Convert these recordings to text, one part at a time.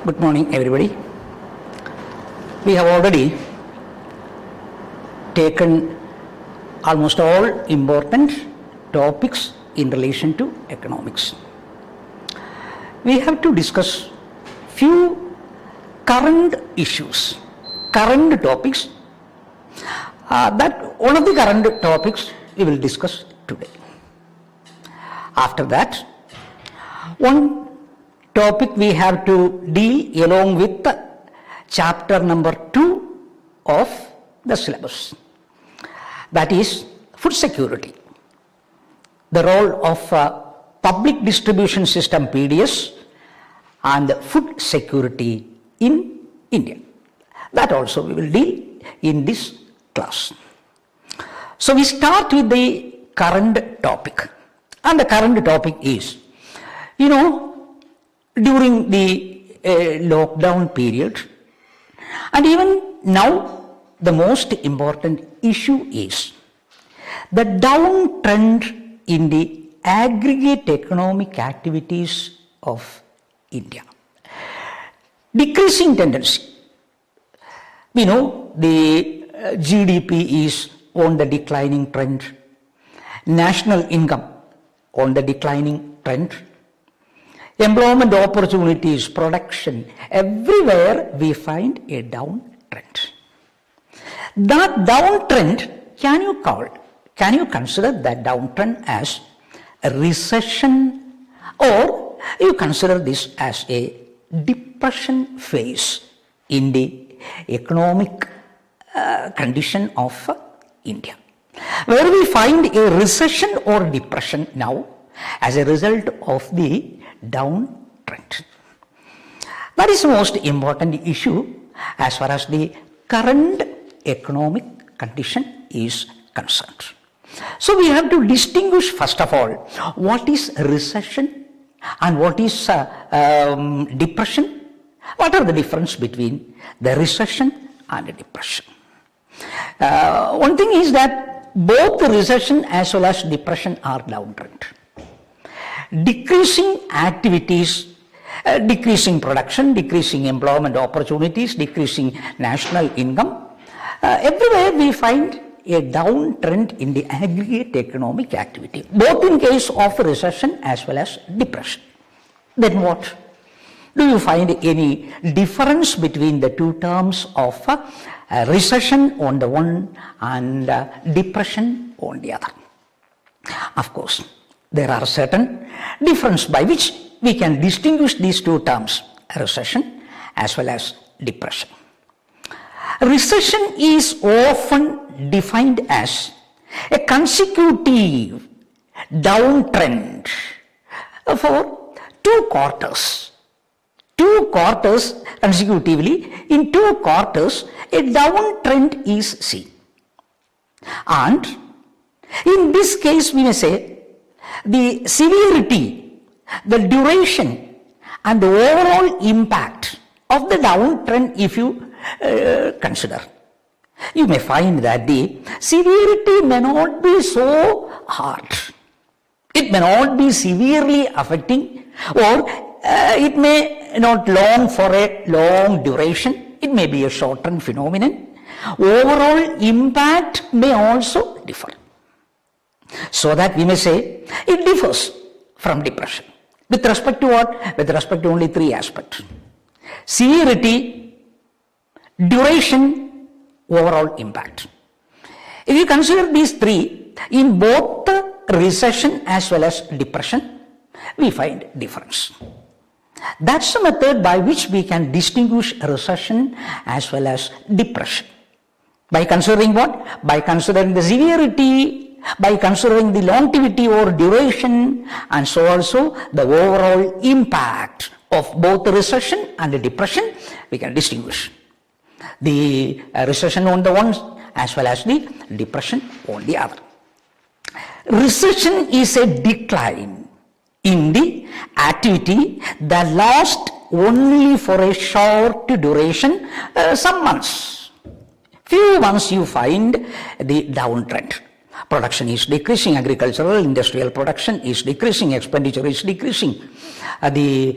Good morning, everybody. We have already taken almost all important topics in relation to economics. We have to discuss few current issues, current topics. That one of the current topics we will discuss today. After that, one topic we have to deal along with chapter number 2 of the syllabus. That is food security. The role of public distribution system PDS and food security in India. That also we will deal in this class. So we start with the current topic. And the current topic is, during the lockdown period, and even now, the most important issue is the downtrend in the aggregate economic activities of India. Decreasing tendency. We know the GDP is on the declining trend, national income on the declining trend, employment opportunities, production, everywhere we find a downtrend. That downtrend, can you consider that downtrend as a recession, or you consider this as a depression phase in the economic condition of India, where we find a recession or depression now as a result of the downtrend? That is the most important issue as far as the current economic condition is concerned. So we have to distinguish, first of all, what is recession and what is depression. What are the difference between the recession and the depression? One thing is that both the recession as well as depression are downtrend. Decreasing activities, decreasing production, decreasing employment opportunities, decreasing national income, everywhere we find a downtrend in the aggregate economic activity, both in case of recession as well as depression. Then what? Do you find any difference between the two terms of recession on the one and depression on the other? Of course, there are certain differences by which we can distinguish these two terms, recession as well as depression. Recession is often defined as a consecutive downtrend for two quarters consecutively. In 2 quarters, a downtrend is seen. And in this case, we may say the severity, the duration, and the overall impact of the downtrend, if you consider, you may find that the severity may not be so hard. It may not be severely affecting, or it may not long for a long duration. It may be a short-term phenomenon. Overall impact may also differ. So that we may say it differs from depression. With respect to what? With respect to only 3 aspects: severity, duration, overall impact. If you consider these 3, in both the recession as well as depression, we find difference. That's the method by which we can distinguish recession as well as depression. By considering what? By considering the severity, by considering the longevity or duration, and so also the overall impact of both the recession and the depression, we can distinguish the recession on the one as well as the depression on the other. Recession is a decline in the activity that lasts only for a short duration, some months. Few months you find the downtrend. Production is decreasing, agricultural, industrial production is decreasing, expenditure is decreasing, the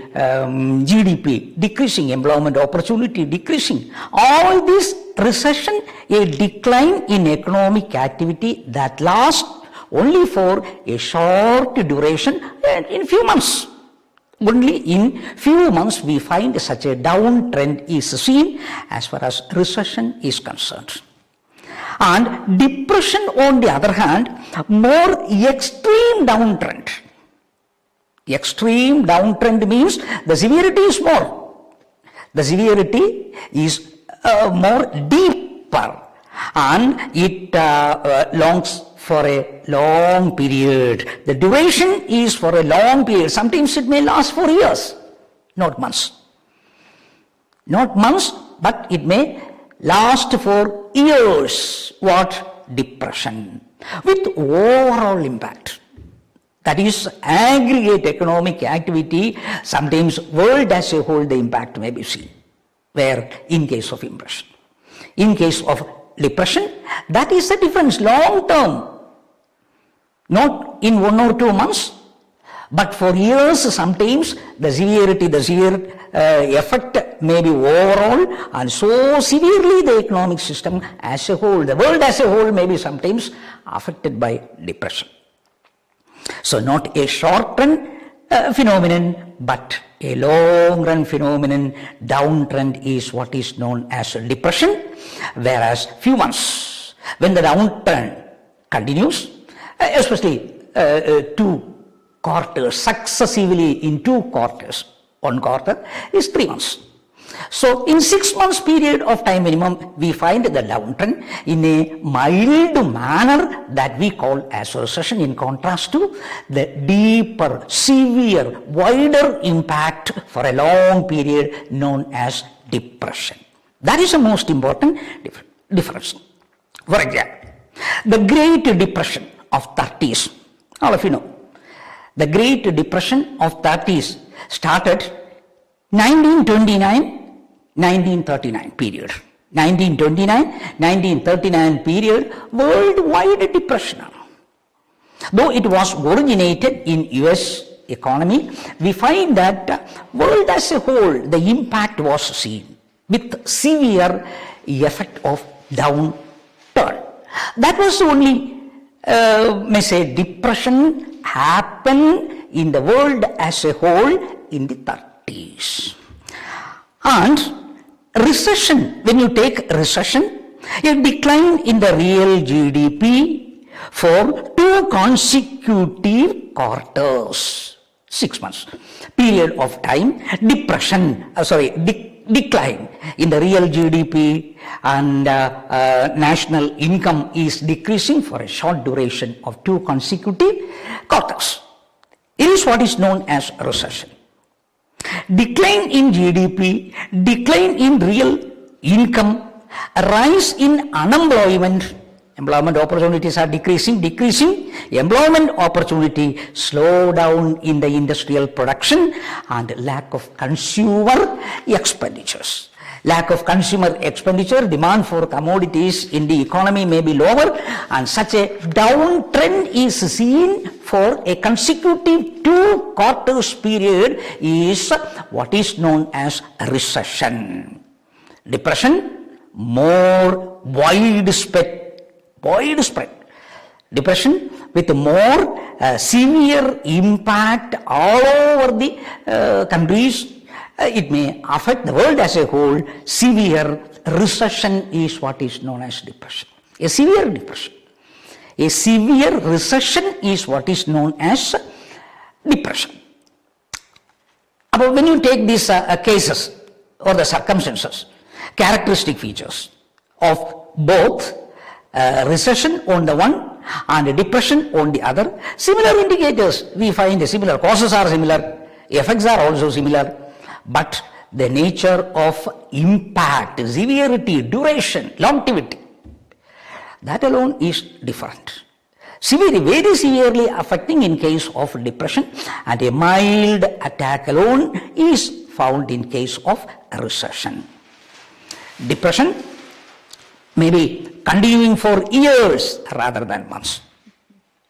GDP decreasing, employment opportunity decreasing. All this recession, a decline in economic activity that lasts only for a short duration in few months. Only in few months we find such a downtrend is seen as far as recession is concerned. And depression, on the other hand, more extreme downtrend. Extreme downtrend means the severity is more. The severity is more deeper, and it longs for a long period. The duration is for a long period. Sometimes it may last for years, not months. Not months, but it may last for years. What? Depression. With overall impact. That is aggregate economic activity. Sometimes world as a whole the impact may be seen. Where in case of impression. In case of depression, that is the difference, long term. Not in 1 or 2 months, but for years sometimes the severity, the severe effect may be overall, and so severely the economic system as a whole, the world as a whole may be sometimes affected by depression. So not a short-run phenomenon, but a long-run phenomenon. Downtrend is what is known as depression, whereas few months, when the downtrend continues, especially 2 quarters, successively in 2 quarters, 1 quarter is 3 months. So in 6 months period of time minimum, we find the downtrend in a mild manner that we call as recession, in contrast to the deeper, severe, wider impact for a long period known as depression. That is the most important difference. For example, the Great Depression of 30s, all of you know, the Great Depression of 30s started 1929-1939 period. 1929-1939 period, worldwide depression. Though it was originated in US economy, we find that world as a whole, the impact was seen with severe effect of downturn. That was only, may say, depression happened in the world as a whole in the 30s. And recession, when you take recession, a decline in the real GDP for 2 consecutive quarters, 6 months period of time, decline in the real GDP, and national income is decreasing for a short duration of 2 consecutive quarters. It is what is known as recession. Decline in GDP, decline in real income, rise in unemployment, employment opportunities are decreasing, employment opportunity, slow down in the industrial production, and lack of consumer expenditures. Lack of consumer expenditure, demand for commodities in the economy may be lower, and such a downtrend is seen for a consecutive 2 quarters period is what is known as recession. Depression, more widespread. Depression with more severe impact all over the countries. It may affect the world as a whole. Severe recession is what is known as depression. A severe depression. A severe recession is what is known as depression. But when you take these cases or the circumstances, characteristic features of both recession on the one and depression on the other, similar indicators we find, similar causes are similar, effects are also similar, but the nature of impact, severity, duration, longevity, that alone is different. Very severely affecting in case of depression, and a mild attack alone is found in case of recession. Depression may be continuing for years rather than months.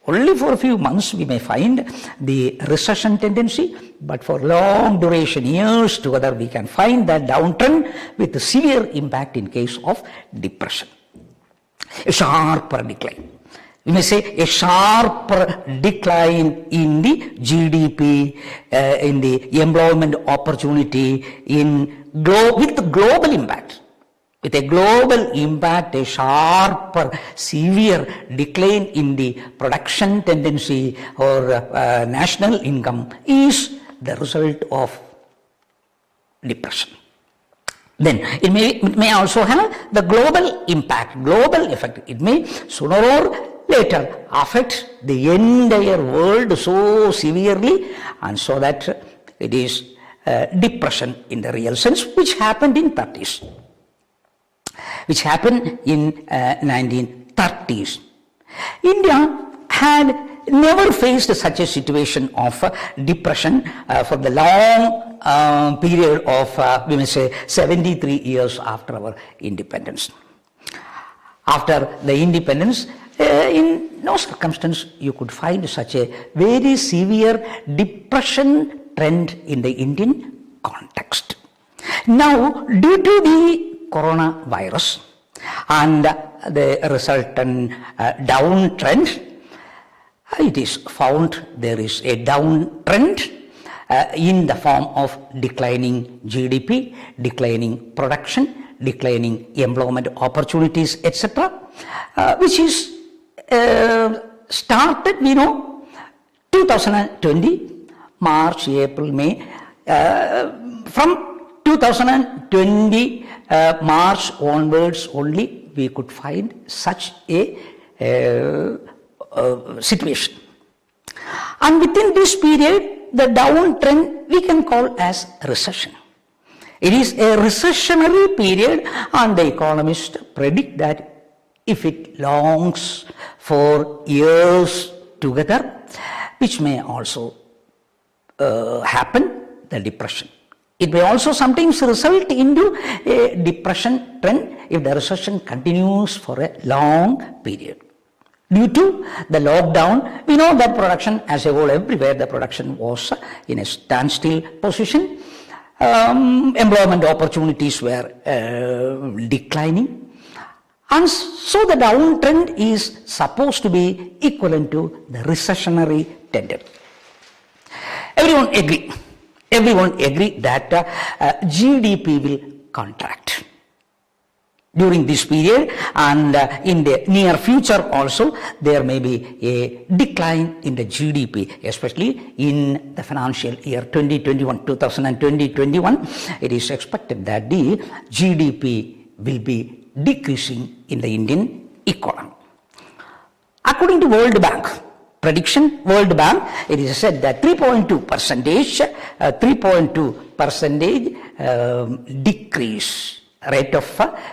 Only for a few months we may find the recession tendency, but for long duration, years together, we can find that downtrend with a severe impact in case of depression. A sharper decline. We may say a sharper decline in the GDP, in the employment opportunity, with global impact. With a global impact, a sharper, severe decline in the production tendency or national income is the result of depression. Then it may also have the global impact, global effect. It may sooner or later affect the entire world so severely, and so that it is depression in the real sense, which happened in 30s. Which happened in 1930s. India had never faced such a situation of depression for the long period of, we may say, 73 years after our independence. After the independence, in no circumstance you could find such a very severe depression trend in the Indian context. Now, due to the coronavirus and the resultant downtrend, it is found there is a downtrend in the form of declining GDP, declining production, declining employment opportunities, etc., which is started, 2020, March, April, May. From 2020 March onwards only we could find such a situation. And within this period, the downtrend we can call as recession. It is a recessionary period, and the economists predict that if it longs for years together, which may also happen, the depression. It may also sometimes result into a depression trend if the recession continues for a long period. Due to the lockdown, we know that production as a whole, everywhere the production was in a standstill position. Employment opportunities were declining. And so the downtrend is supposed to be equivalent to the recessionary tendency. Everyone agree that GDP will contract during this period, and in the near future also there may be a decline in the GDP, especially in the financial year 2021. It is expected that the GDP will be decreasing in the Indian economy. According to World Bank prediction, it is said that 3.2% decrease rate of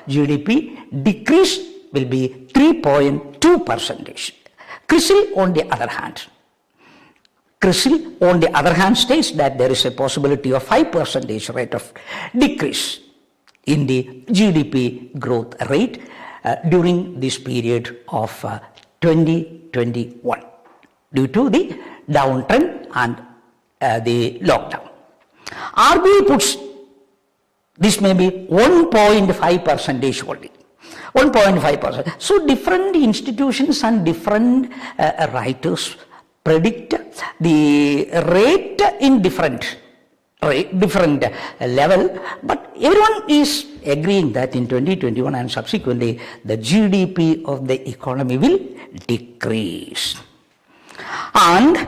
GDP decrease will be 3.2%. CRISIL on the other hand states that there is a possibility of 5% rate of decrease in the GDP growth rate during this period of 2021 due to the downtrend and the lockdown. RBI puts this may be 1.5% only. 1.5%. So different institutions and different writers predict the rate in different level, but everyone is agreeing that in 2021 and subsequently the GDP of the economy will decrease. And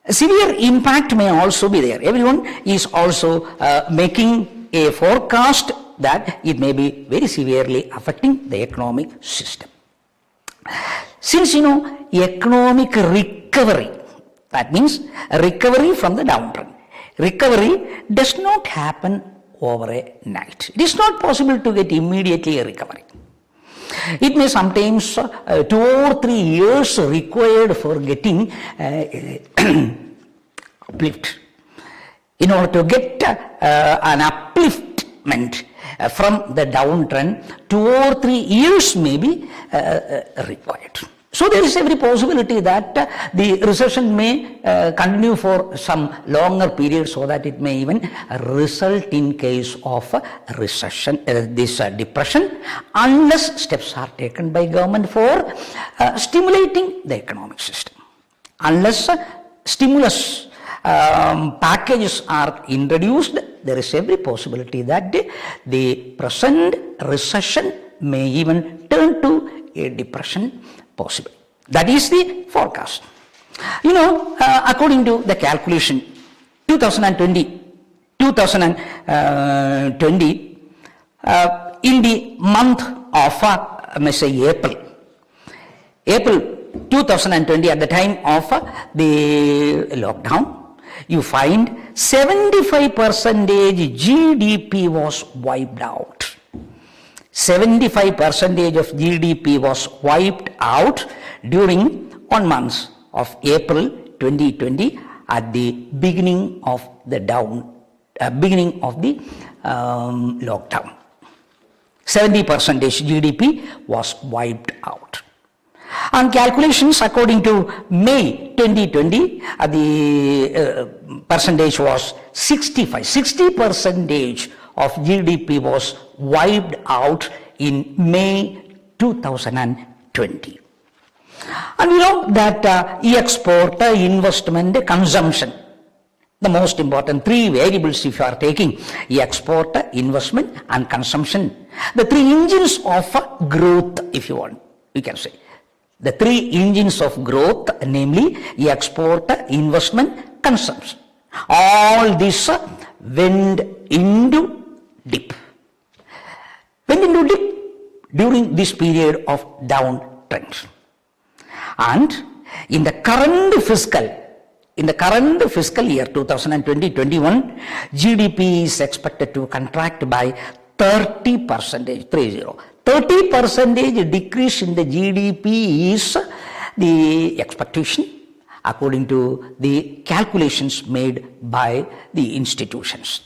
severe impact may also be there. Everyone is also making a forecast that it may be very severely affecting the economic system. Since economic recovery, that means recovery from the downtrend. Recovery does not happen over a night. It is not possible to get immediately a recovery. It may sometimes 2 or 3 years required for getting uplift. In order to get an upliftment from the downtrend, 2 or 3 years may be required. So there is every possibility that the recession may continue for some longer period, so that it may even result in case of recession, this depression, unless steps are taken by government for stimulating the economic system. Unless stimulus packages are introduced, there is every possibility that the present recession may even turn to a depression possible. That is the forecast. According to the calculation, 2020, in the month of April 2020, at the time of the lockdown, you find 75% GDP was wiped out. 75% of GDP was wiped out during 1 month of April 2020 at the beginning of the lockdown. 70% GDP was wiped out. On calculations, according to May 2020, the percentage was 65. 60% of GDP was wiped out in May 2020. And we know that export, investment, consumption, the most important three variables if you are taking export, investment and consumption, the three engines of growth, if you want, you can say. The three engines of growth, namely export, investment, consumption. All this went into dip. During this period of downtrend. And in the current fiscal year 2020-21, GDP is expected to contract by 30%, 30% decrease in the GDP is the expectation according to the calculations made by the institutions.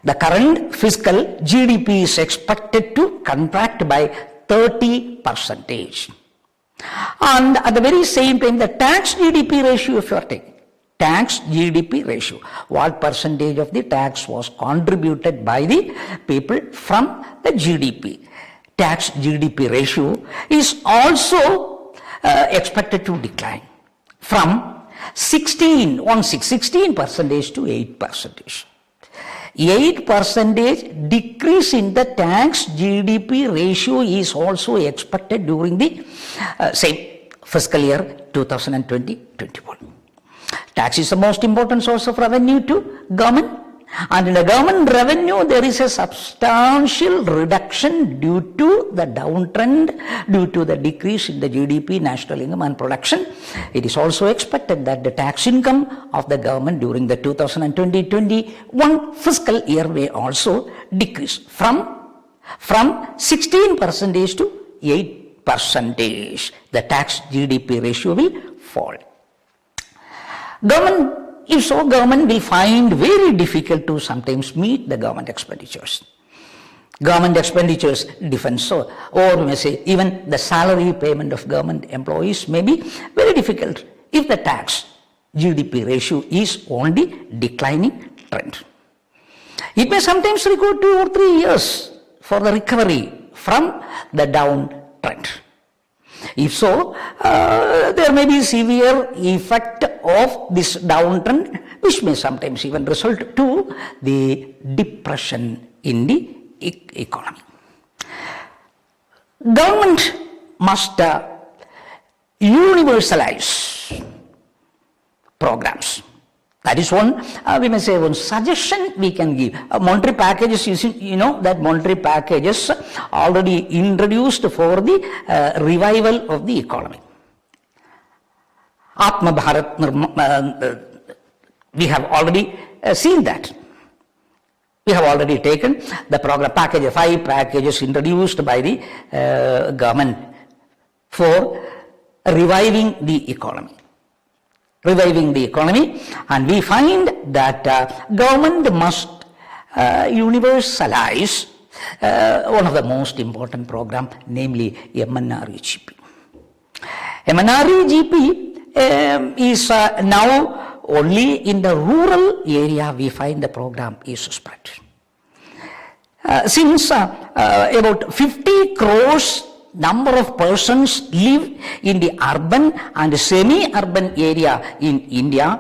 The current fiscal GDP is expected to contract by 30%. And at the very same time, the tax GDP ratio, if you are taking, tax GDP ratio, what percentage of the tax was contributed by the people from the GDP. Tax GDP ratio is also expected to decline from 16% to 8%. 8% decrease in the tax GDP ratio is also expected during the same fiscal year 2020-21. Tax is the most important source of revenue to government, and in the government revenue there is a substantial reduction due to the downtrend, due to the decrease in the GDP, national income and production. It is also expected that the tax income of the government during the 2020-21 fiscal year may also decrease from 16% to 8%. The tax GDP ratio will fall. Government will find very difficult to sometimes meet the government expenditures. Government expenditures, defense, or we may say even the salary payment of government employees may be very difficult if the tax GDP ratio is on the declining trend. It may sometimes require 2 or 3 years for the recovery from the downtrend. If so, there may be severe effect of this downtrend, which may sometimes even result to the depression in the economy. Government must universalize programs. That is one, we may say, one suggestion we can give. Monetary packages, that monetary packages already introduced for the revival of the economy. Atma Bharat, we have already seen that. We have already taken the program package, 5 packages introduced by the government for reviving the economy. And we find that government must universalize one of the most important program, namely MNREGP. MNREGP is now only in the rural area we find the program is spread. Since about 50 crores number of persons live in the urban and semi-urban area in India,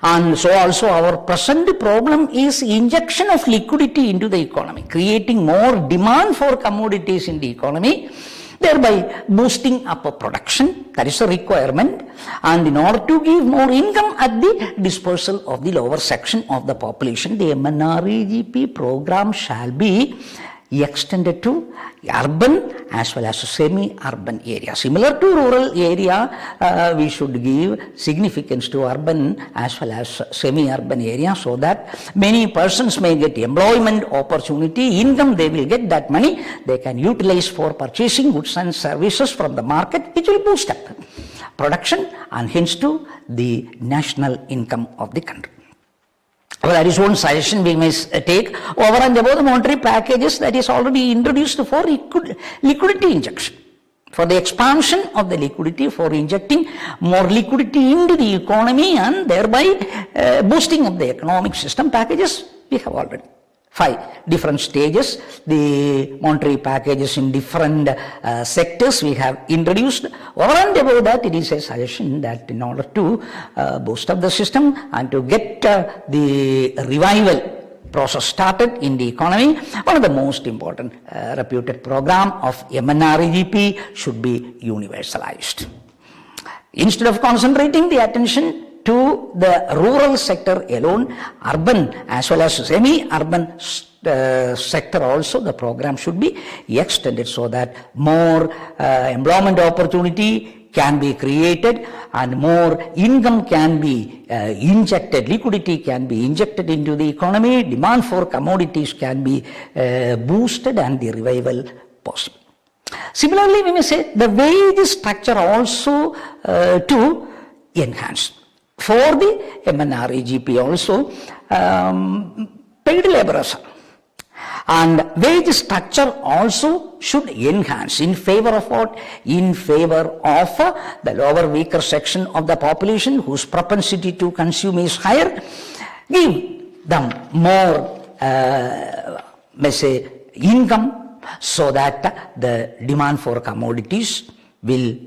and so also our present problem is injection of liquidity into the economy, creating more demand for commodities in the economy, thereby boosting up production. That is a requirement, and in order to give more income at the disposal of the lower section of the population, the MNREGP program shall be extended to urban as well as semi-urban area. Similar to rural area, we should give significance to urban as well as semi-urban area, so that many persons may get employment opportunity, income they will get, that money they can utilize for purchasing goods and services from the market, which will boost up production and hence to the national income of the country. Well, that is one suggestion we may take over and above the monetary packages that is already introduced for liquidity injection, for the expansion of the liquidity, for injecting more liquidity into the economy and thereby boosting up the economic system. Packages we have already 5 different stages, the monetary packages in different sectors we have introduced. Over and above that, it is a suggestion that in order to boost up the system and to get the revival process started in the economy, one of the most important reputed program of MNREGP should be universalized. Instead of concentrating the attention to the rural sector alone, urban as well as semi-urban sector also, the program should be extended so that more employment opportunity can be created and more income can be injected, liquidity can be injected into the economy, demand for commodities can be boosted and the revival possible. Similarly, we may say the wage structure also to enhance. For the MNREGP also, paid laborers and wage structure also should enhance in favor of what? In favor of the lower, weaker section of the population whose propensity to consume is higher. Give them more, income so that the demand for commodities will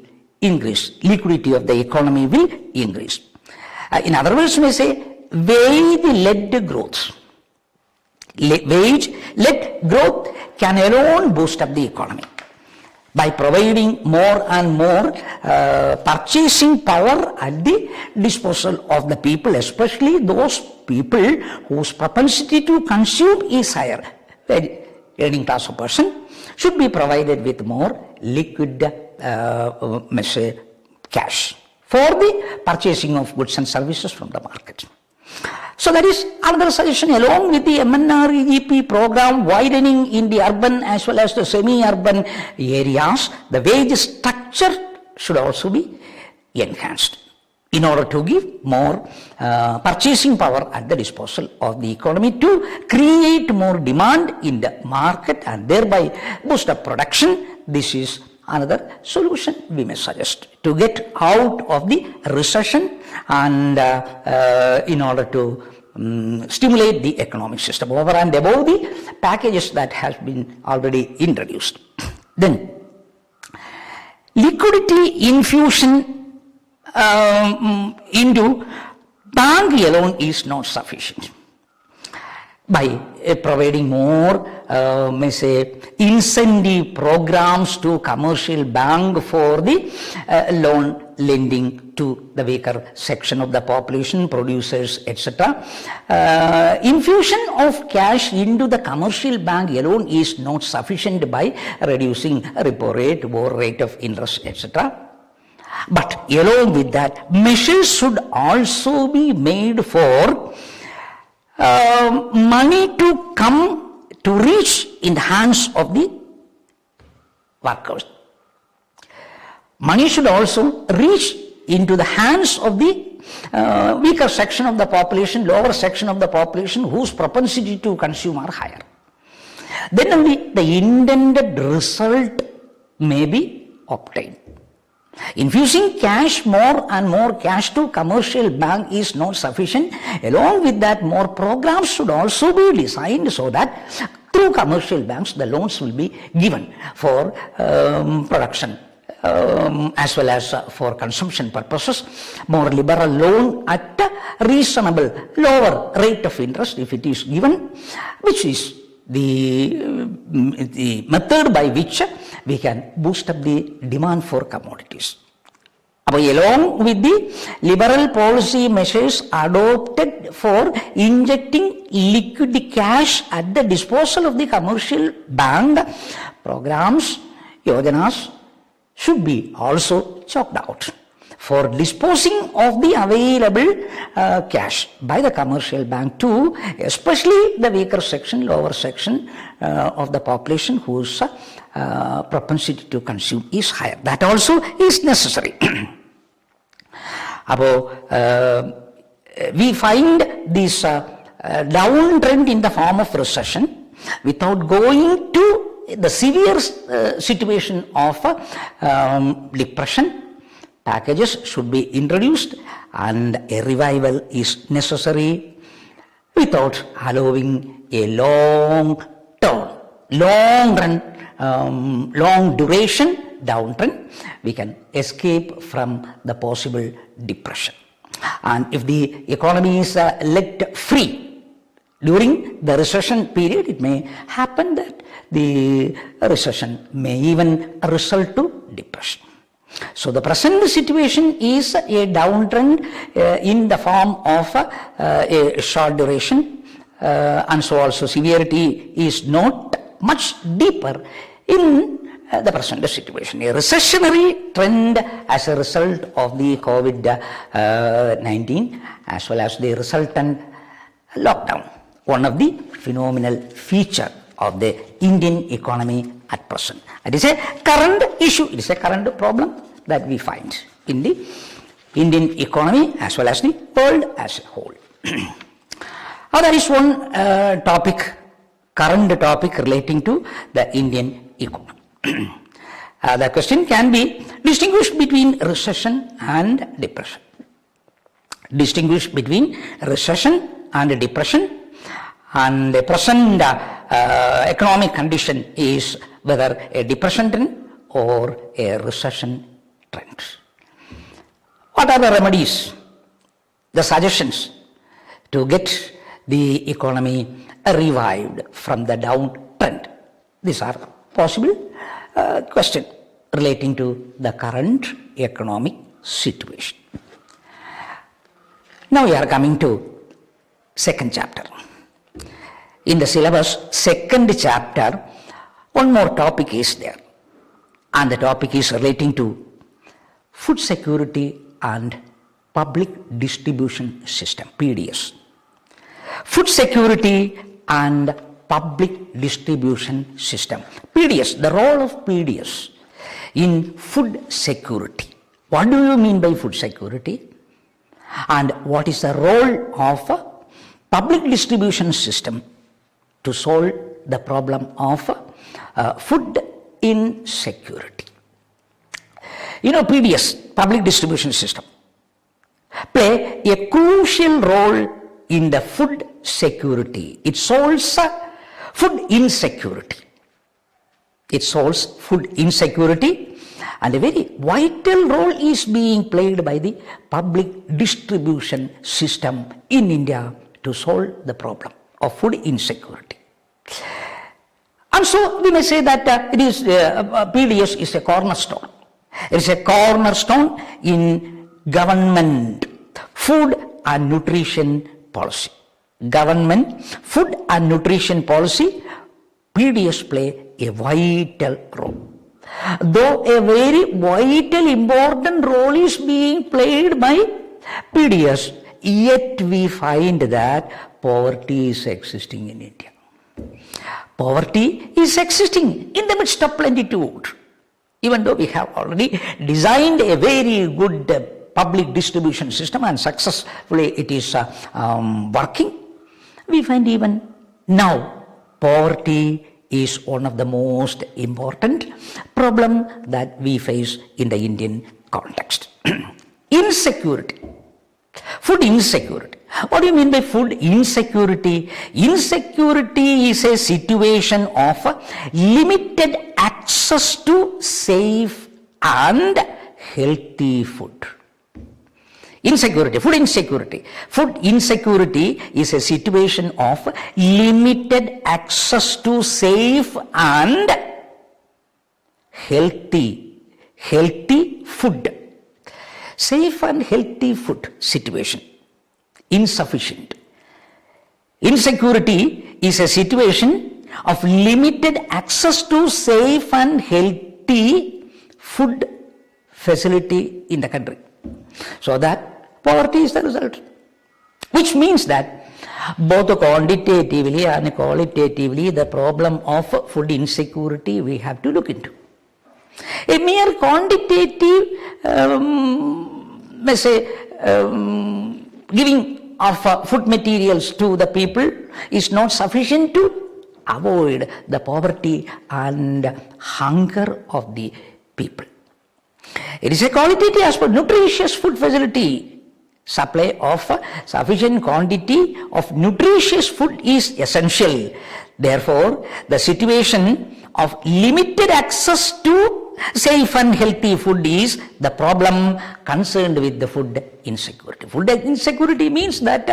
increase, liquidity of the economy will increase. In other words, we say wage-led growth. Wage-led growth can alone boost up the economy by providing more and more purchasing power at the disposal of the people, especially those people whose propensity to consume is higher. Earning class of person should be provided with more liquid cash for the purchasing of goods and services from the market. So that is another suggestion, along with the MNREGP program widening in the urban as well as the semi-urban areas, the wage structure should also be enhanced in order to give more purchasing power at the disposal of the economy, to create more demand in the market and thereby boost up production. This is another solution we may suggest to get out of the recession and in order to stimulate the economic system over and above the packages that has been already introduced. Then, liquidity infusion into bank alone is not sufficient. By providing more, incentive programs to commercial bank for the loan lending to the weaker section of the population, producers, etc. Infusion of cash into the commercial bank alone is not sufficient by reducing repo rate or rate of interest, etc. But along with that, measures should also be made for money to come to reach in the hands of the workers. Money should also reach into the hands of the weaker section of the population, lower section of the population whose propensity to consume are higher. Then only the intended result may be obtained. Infusing cash, more and more cash to commercial bank is not sufficient. Along with that, more programs should also be designed so that through commercial banks, the loans will be given for production as well as for consumption purposes. More liberal loan at a reasonable lower rate of interest if it is given, which is the method by which we can boost up the demand for commodities. Along with the liberal policy measures adopted for injecting liquid cash at the disposal of the commercial bank, programs, yojanas should be also chalked out for disposing of the available cash by the commercial bank too, especially the weaker section, lower section of the population whose propensity to consume is higher. That also is necessary. We find this downtrend in the form of recession without going to the severe situation of depression. Packages should be introduced and a revival is necessary without allowing a long duration downtrend. We can escape from the possible depression. And if the economy is let free during the recession period, it may happen that the recession may even result to depression. So the present situation is a downtrend in the form of a short duration, and so also severity is not much deeper in the present situation. A recessionary trend as a result of the COVID-19 as well as the resultant lockdown, one of the phenomenal feature of the Indian economy at present. It is a current issue, it is a current problem that we find in the Indian economy as well as the world as a whole. There is one current topic relating to the Indian economy. The question can be distinguished between recession and depression. Distinguish between recession and depression, and the present economic condition is whether a depression trend or a recession trend. What are the remedies, the suggestions to get the economy revived from the downtrend? These are possible questions relating to the current economic situation. Now we are coming to second chapter. In the syllabus, second chapter, one more topic is there, and the topic is relating to food security and public distribution system, PDS. Food security and public distribution system, PDS, the role of PDS in food security. What do you mean by food security? And what is the role of a public distribution system to solve the problem of food insecurity? PDS, public distribution system, play a crucial role in the food security. It solves food insecurity. It solves food insecurity, and a very vital role is being played by the public distribution system in India to solve the problem of food insecurity. And so we may say that PDS is a cornerstone. It is a cornerstone in government food and nutrition policy. Government food and nutrition policy, PDS play a vital role. Though a very vital, important role is being played by PDS, yet we find that poverty is existing in India. Poverty is existing in the midst of plenitude. Even though we have already designed a very good public distribution system and successfully it is working, we find even now poverty is one of the most important problem that we face in the Indian context. Insecurity. Food insecurity. What do you mean by food insecurity? Insecurity is a situation of limited access to safe and healthy food. Insecurity, food insecurity. Food insecurity is a situation of limited access to safe and healthy food. Safe and healthy food situation. Insufficient. Insecurity is a situation of limited access to safe and healthy food facility in the country. So that poverty is the result. Which means that both quantitatively and qualitatively the problem of food insecurity we have to look into. A mere quantitative giving of food materials to the people is not sufficient to avoid the poverty and hunger of the people. It is a qualitative aspect. Nutritious food facility, supply of sufficient quantity of nutritious food is essential. Therefore, the situation of limited access to safe and healthy food is the problem concerned with the food insecurity. Food insecurity means that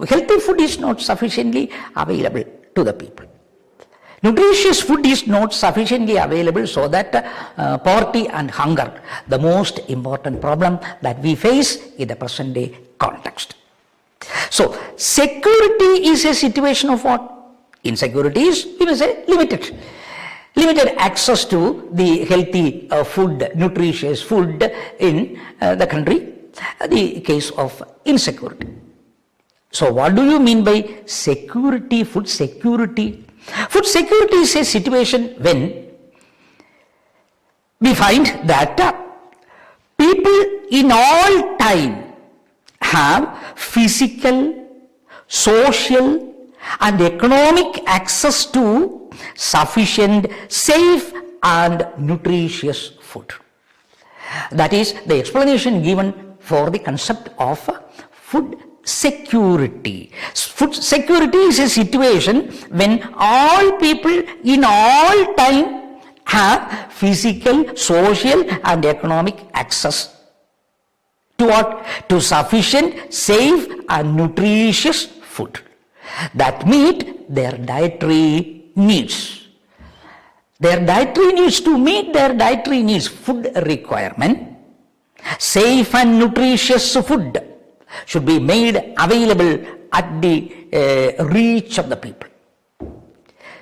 healthy food is not sufficiently available to the people. Nutritious food is not sufficiently available, so that poverty and hunger, the most important problem that we face in the present day context. So, security is a situation of what? Insecurity is, we may say, limited access to the healthy food, nutritious food in the country, the case of insecurity. So, what do you mean by security, food security? Food security is a situation when we find that people in all time have physical, social and economic access to sufficient, safe and nutritious food. That is the explanation given for the concept of food security. Food security is a situation when all people in all time have physical, social and economic access to what? To sufficient, safe and nutritious food that meet their dietary needs. Their dietary needs, to meet their dietary needs, food requirement, safe and nutritious food should be made available at the reach of the people.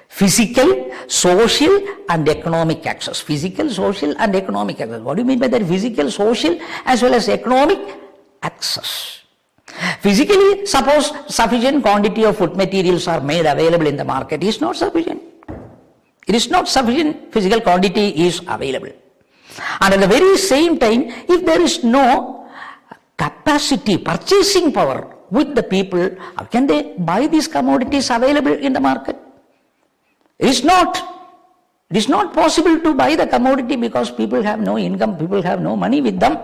Physical, social and economic access. Physical, social and economic access. What do you mean by that? Physical, social as well as economic access. Physically, suppose sufficient quantity of food materials are made available in the market. It is not sufficient. It is not sufficient physical quantity is available. And at the very same time, if there is no capacity, purchasing power with the people, how can they buy these commodities available in the market? It is not possible to buy the commodity because people have no income, people have no money with them.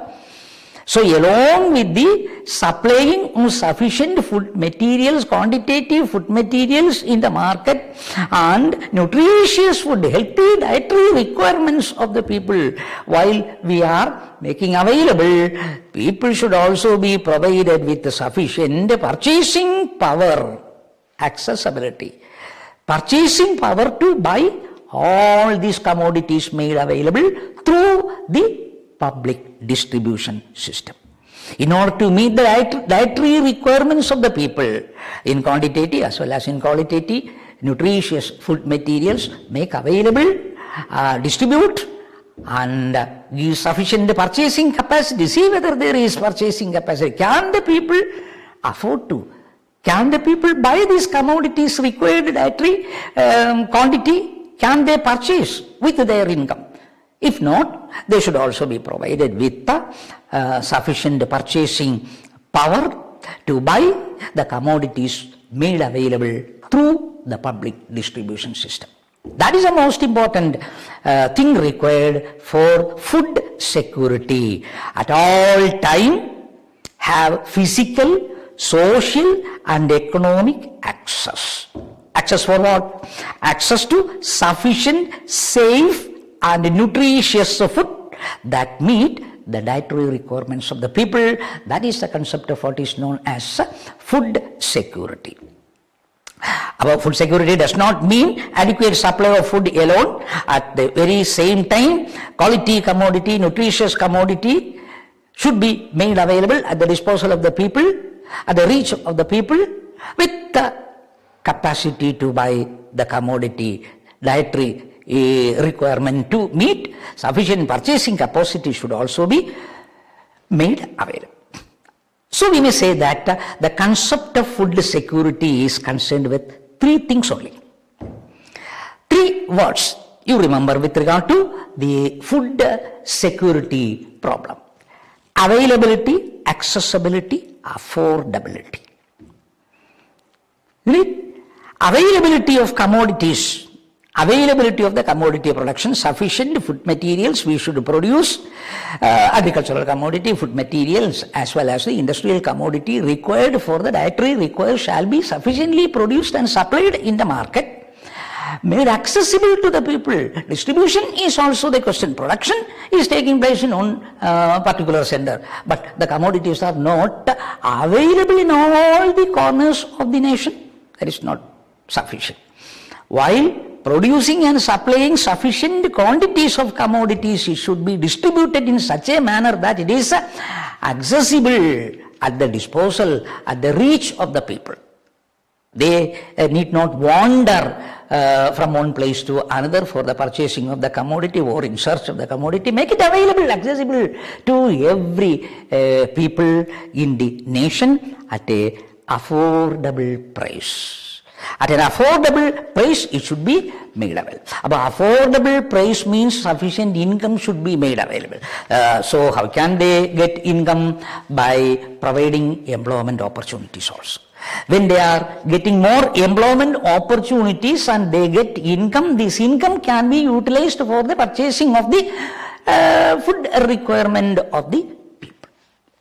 So along with the supplying of sufficient food materials, quantitative food materials in the market and nutritious food, healthy dietary requirements of the people, while we are making available, people should also be provided with the sufficient purchasing power, accessibility, purchasing power to buy all these commodities made available through the public distribution system. In order to meet the dietary requirements of the people in quantitative as well as in qualitative, nutritious food materials make available, distribute and give sufficient purchasing capacity. See whether there is purchasing capacity. Can the people afford to? Can the people buy these commodities required dietary quantity? Can they purchase with their income? If not, they should also be provided with sufficient purchasing power to buy the commodities made available through the public distribution system. That is the most important thing required for food security. At all time, have physical, social and economic access. Access for what? Access to sufficient, safe and nutritious food that meet the dietary requirements of the people. That is the concept of what is known as food security. About food security does not mean adequate supply of food alone. At the very same time, quality commodity, nutritious commodity should be made available at the disposal of the people, at the reach of the people, with the capacity to buy the commodity. Dietary requirement to meet, sufficient purchasing capacity should also be made available. So we may say that the concept of food security is concerned with three things only. Three words you remember with regard to the food security problem: availability, accessibility, affordability. Right? Availability of commodities, availability of the commodity production, sufficient food materials we should produce, agricultural commodity, food materials as well as the industrial commodity required for the dietary required shall be sufficiently produced and supplied in the market, made accessible to the people. Distribution is also the question. Production is taking place in one particular center, but the commodities are not available in all the corners of the nation. That is not sufficient. While producing and supplying sufficient quantities of commodities, it should be distributed in such a manner that it is accessible, at the disposal, at the reach of the people. They need not wander from one place to another for the purchasing of the commodity or in search of the commodity. Make it available, accessible to every people in the nation at a affordable price. At an affordable price, it should be made available. But affordable price means sufficient income should be made available. So how can they get income? By providing employment opportunities also. When they are getting more employment opportunities and they get income, this income can be utilized for the purchasing of the food requirement of the people.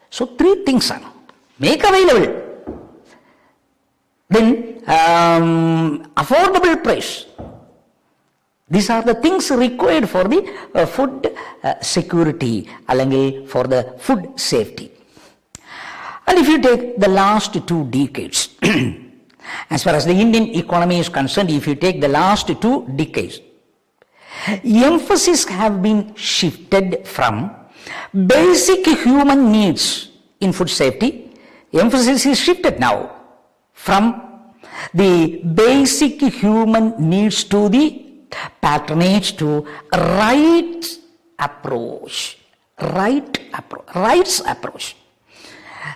So three things are: make available, then affordable price. These are the things required for the food security, along for the food safety. And if you take the last 2 decades, as far as the Indian economy is concerned, if you take the last 2 decades, emphasis have been shifted from basic human needs in food safety. Emphasis is shifted now from the basic human needs to the patronage to rights approach.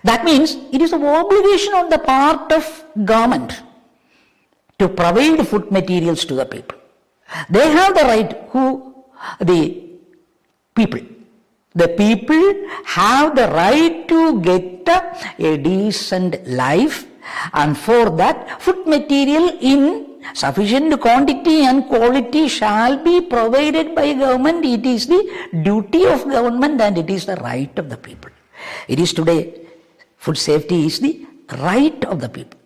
That means it is an obligation on the part of government to provide food materials to the people. They have the right. The people. The people have the right to get a decent life, and for that food material in sufficient quantity and quality shall be provided by government. It is the duty of government and it is the right of the people. It is today, food safety is the right of the people.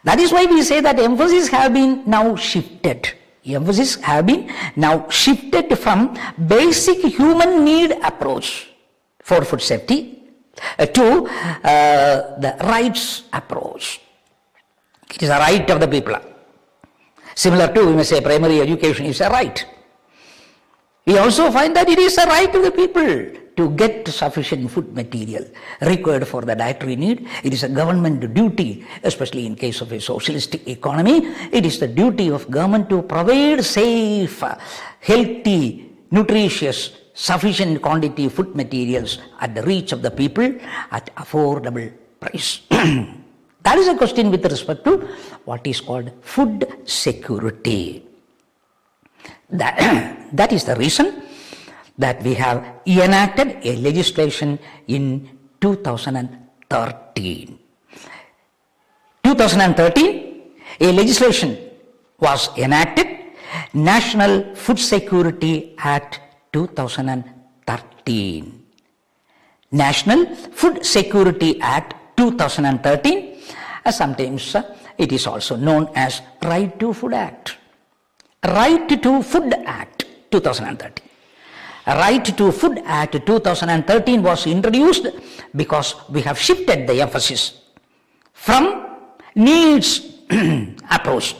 That is why we say that emphasis have been now shifted. Emphasis have been now shifted from basic human need approach for food safety to the rights approach. It is a right of the people. Similar to, we may say, primary education is a right. We also find that it is a right of the people to get sufficient food material required for the dietary need. It is a government duty, especially in case of a socialistic economy. It is the duty of government to provide safe, healthy, nutritious, sufficient quantity of food materials at the reach of the people at affordable price. That is a question with respect to what is called food security. That is the reason that we have enacted a legislation in 2013. 2013, a legislation was enacted National Food Security Act 2013. National Food Security Act 2013, sometimes it is also known as Right to Food Act. Right to Food Act 2013. Right to Food Act 2013 was introduced because we have shifted the emphasis from needs approach,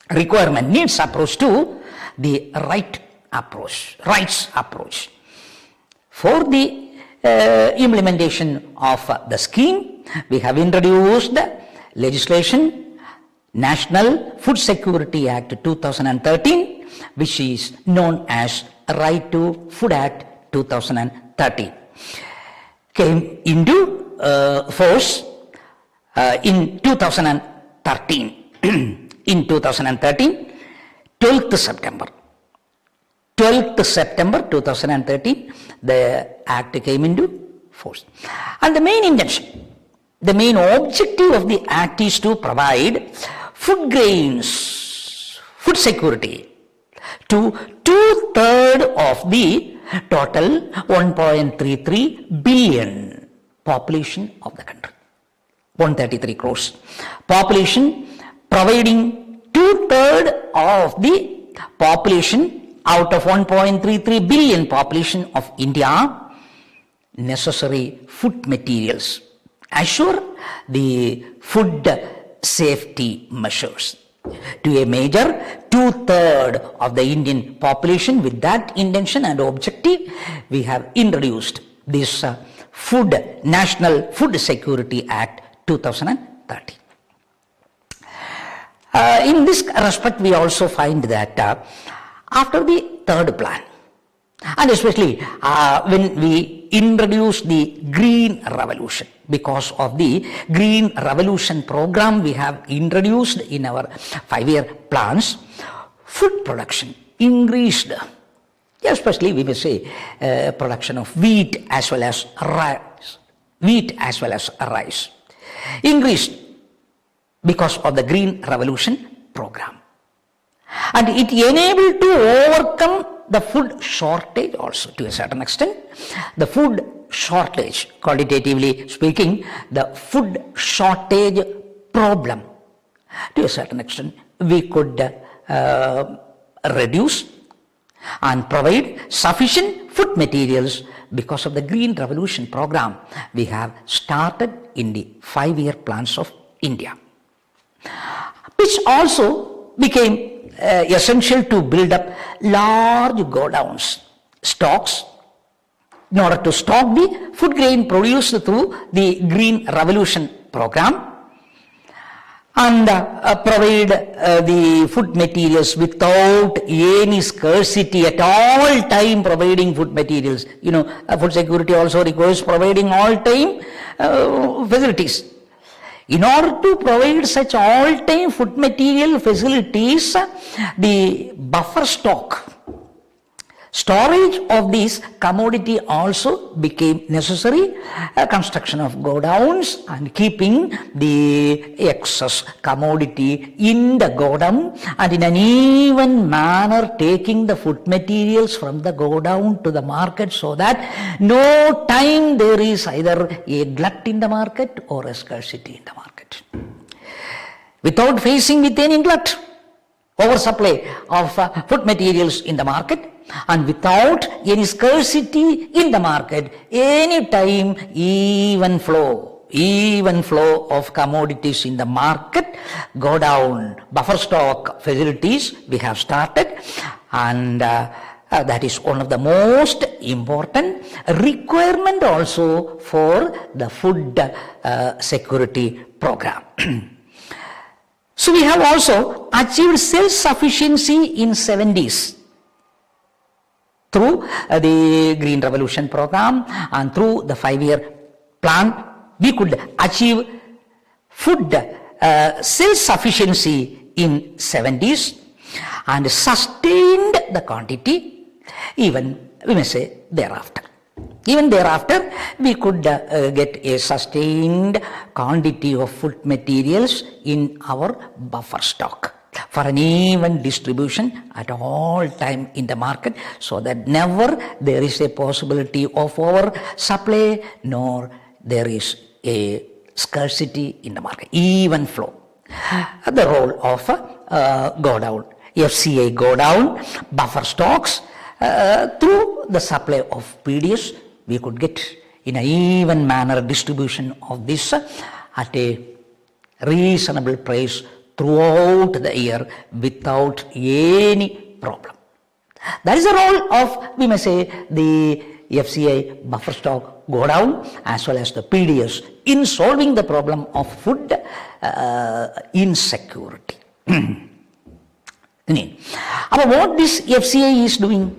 requirement needs approach to the rights approach. For the implementation of the scheme, we have introduced legislation, National Food Security Act 2013, which is known as Right to Food Act 2013. Came into force in 2013. In 2013, 12th September 2013, the act came into force. And the main intention, the main objective of the act is to provide food grains, food security to 2/3 of the total 1.33 billion population of the country. 133 crores population, providing 2/3 of the population out of 1.33 billion population of India necessary food materials, assure the food safety measures to a major 2/3 of the Indian population. With that intention and objective, we have introduced this National Food Security Act 2013. In this respect, we also find that after the third plan, and especially when we introduced the Green Revolution, because of the Green Revolution program we have introduced in our 5-year plans, food production increased, especially we may say production of wheat as well as rice, increased because of the Green Revolution program. And it enabled to overcome the food shortage also to a certain extent. The food shortage, qualitatively speaking, the food shortage problem, to a certain extent, we could reduce and provide sufficient food materials because of the Green Revolution program we have started in the 5-year plans of India, which also became essential to build up large godowns, stocks, in order to stock the food grain produced through the Green Revolution program, and provide the food materials without any scarcity at all time, providing food materials. Food security also requires providing all time facilities. In order to provide such all-time food material facilities, the buffer stock, storage of this commodity also became necessary. Construction of godowns and keeping the excess commodity in the godown, and in an even manner taking the food materials from the godown to the market, so that no time there is either a glut in the market or a scarcity in the market. Without facing with any glut, oversupply of food materials in the market, and without any scarcity in the market, any time even flow of commodities in the market, go down, buffer stock facilities we have started, and that is one of the most important requirement also for the food security program. So we have also achieved self-sufficiency in 70s. Through the Green Revolution program and through the 5-year plan, we could achieve food self-sufficiency in 70s and sustained the quantity even, we may say, thereafter. Even thereafter, we could get a sustained quantity of food materials in our buffer stock. for an even distribution at all time in the market, so that never there is a possibility of oversupply nor there is a scarcity in the market. Even flow. The role of go down, FCI go down, buffer stocks, through the supply of PDS, we could get in an even manner distribution of this at a reasonable price throughout the year without any problem. That is the role of, we may say, the FCI buffer stock go down as well as the PDS in solving the problem of food insecurity. But what this FCI is doing,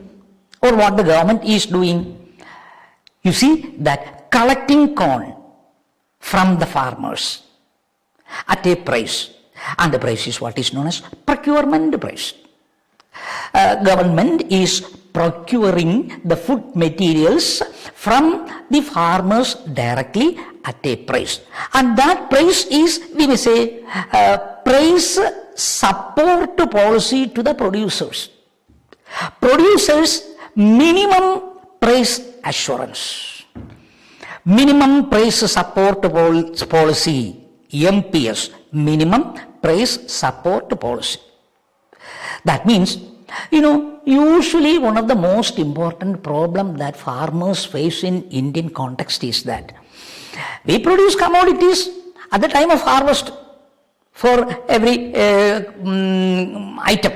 or what the government is doing, you see that collecting corn from the farmers at a price, and the price is what is known as procurement price. Government is procuring the food materials from the farmers directly at a price, and that price is, we may say, price support policy to the producers. Producers minimum price assurance, minimum price support policy, MPS, minimum price support policy. That means, usually one of the most important problems that farmers face in Indian context is that we produce commodities at the time of harvest for every item,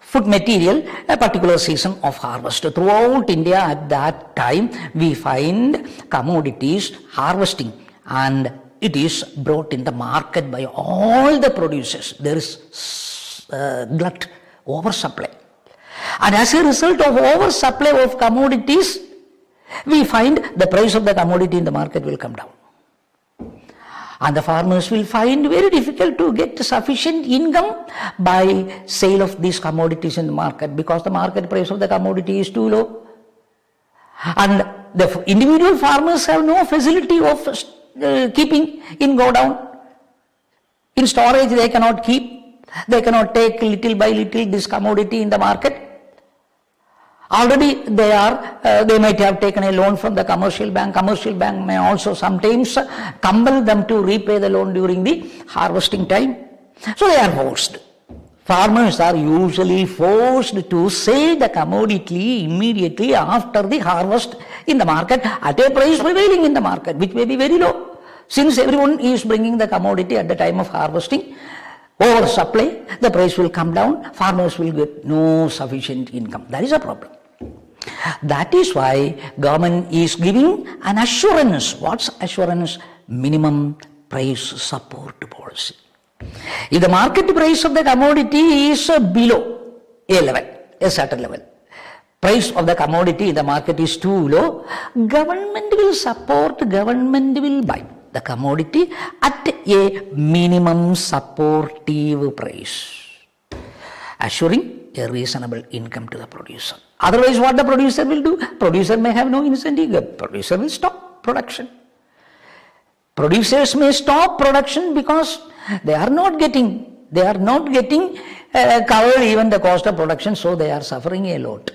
food material, a particular season of harvest. Throughout India at that time, we find commodities harvesting, and it is brought in the market by all the producers. There is glut, oversupply. And as a result of oversupply of commodities, we find the price of the commodity in the market will come down. And the farmers will find very difficult to get sufficient income by sale of these commodities in the market, because the market price of the commodity is too low. And the individual farmers have no facility of keeping in go down. In storage they cannot keep, they cannot take little by little this commodity in the market. Already they might have taken a loan from the commercial bank. Commercial bank may also sometimes compel them to repay the loan during the harvesting time. So they are forced. Farmers are usually forced to sell the commodity immediately after the harvest in the market at a price prevailing in the market, which may be very low. Since everyone is bringing the commodity at the time of harvesting, oversupply, the price will come down, farmers will get no sufficient income. That is a problem. That is why government is giving an assurance. What's assurance? Minimum price support policy. If the market price of the commodity is below a level, a certain level, price of the commodity in the market is too low, government will support, government will buy the commodity at a minimum supportive price, assuring a reasonable income to the producer. Otherwise, what the producer will do? Producer may have no incentive. Producer will stop production. Producers may stop production because they are not getting covered even the cost of production, so they are suffering a lot.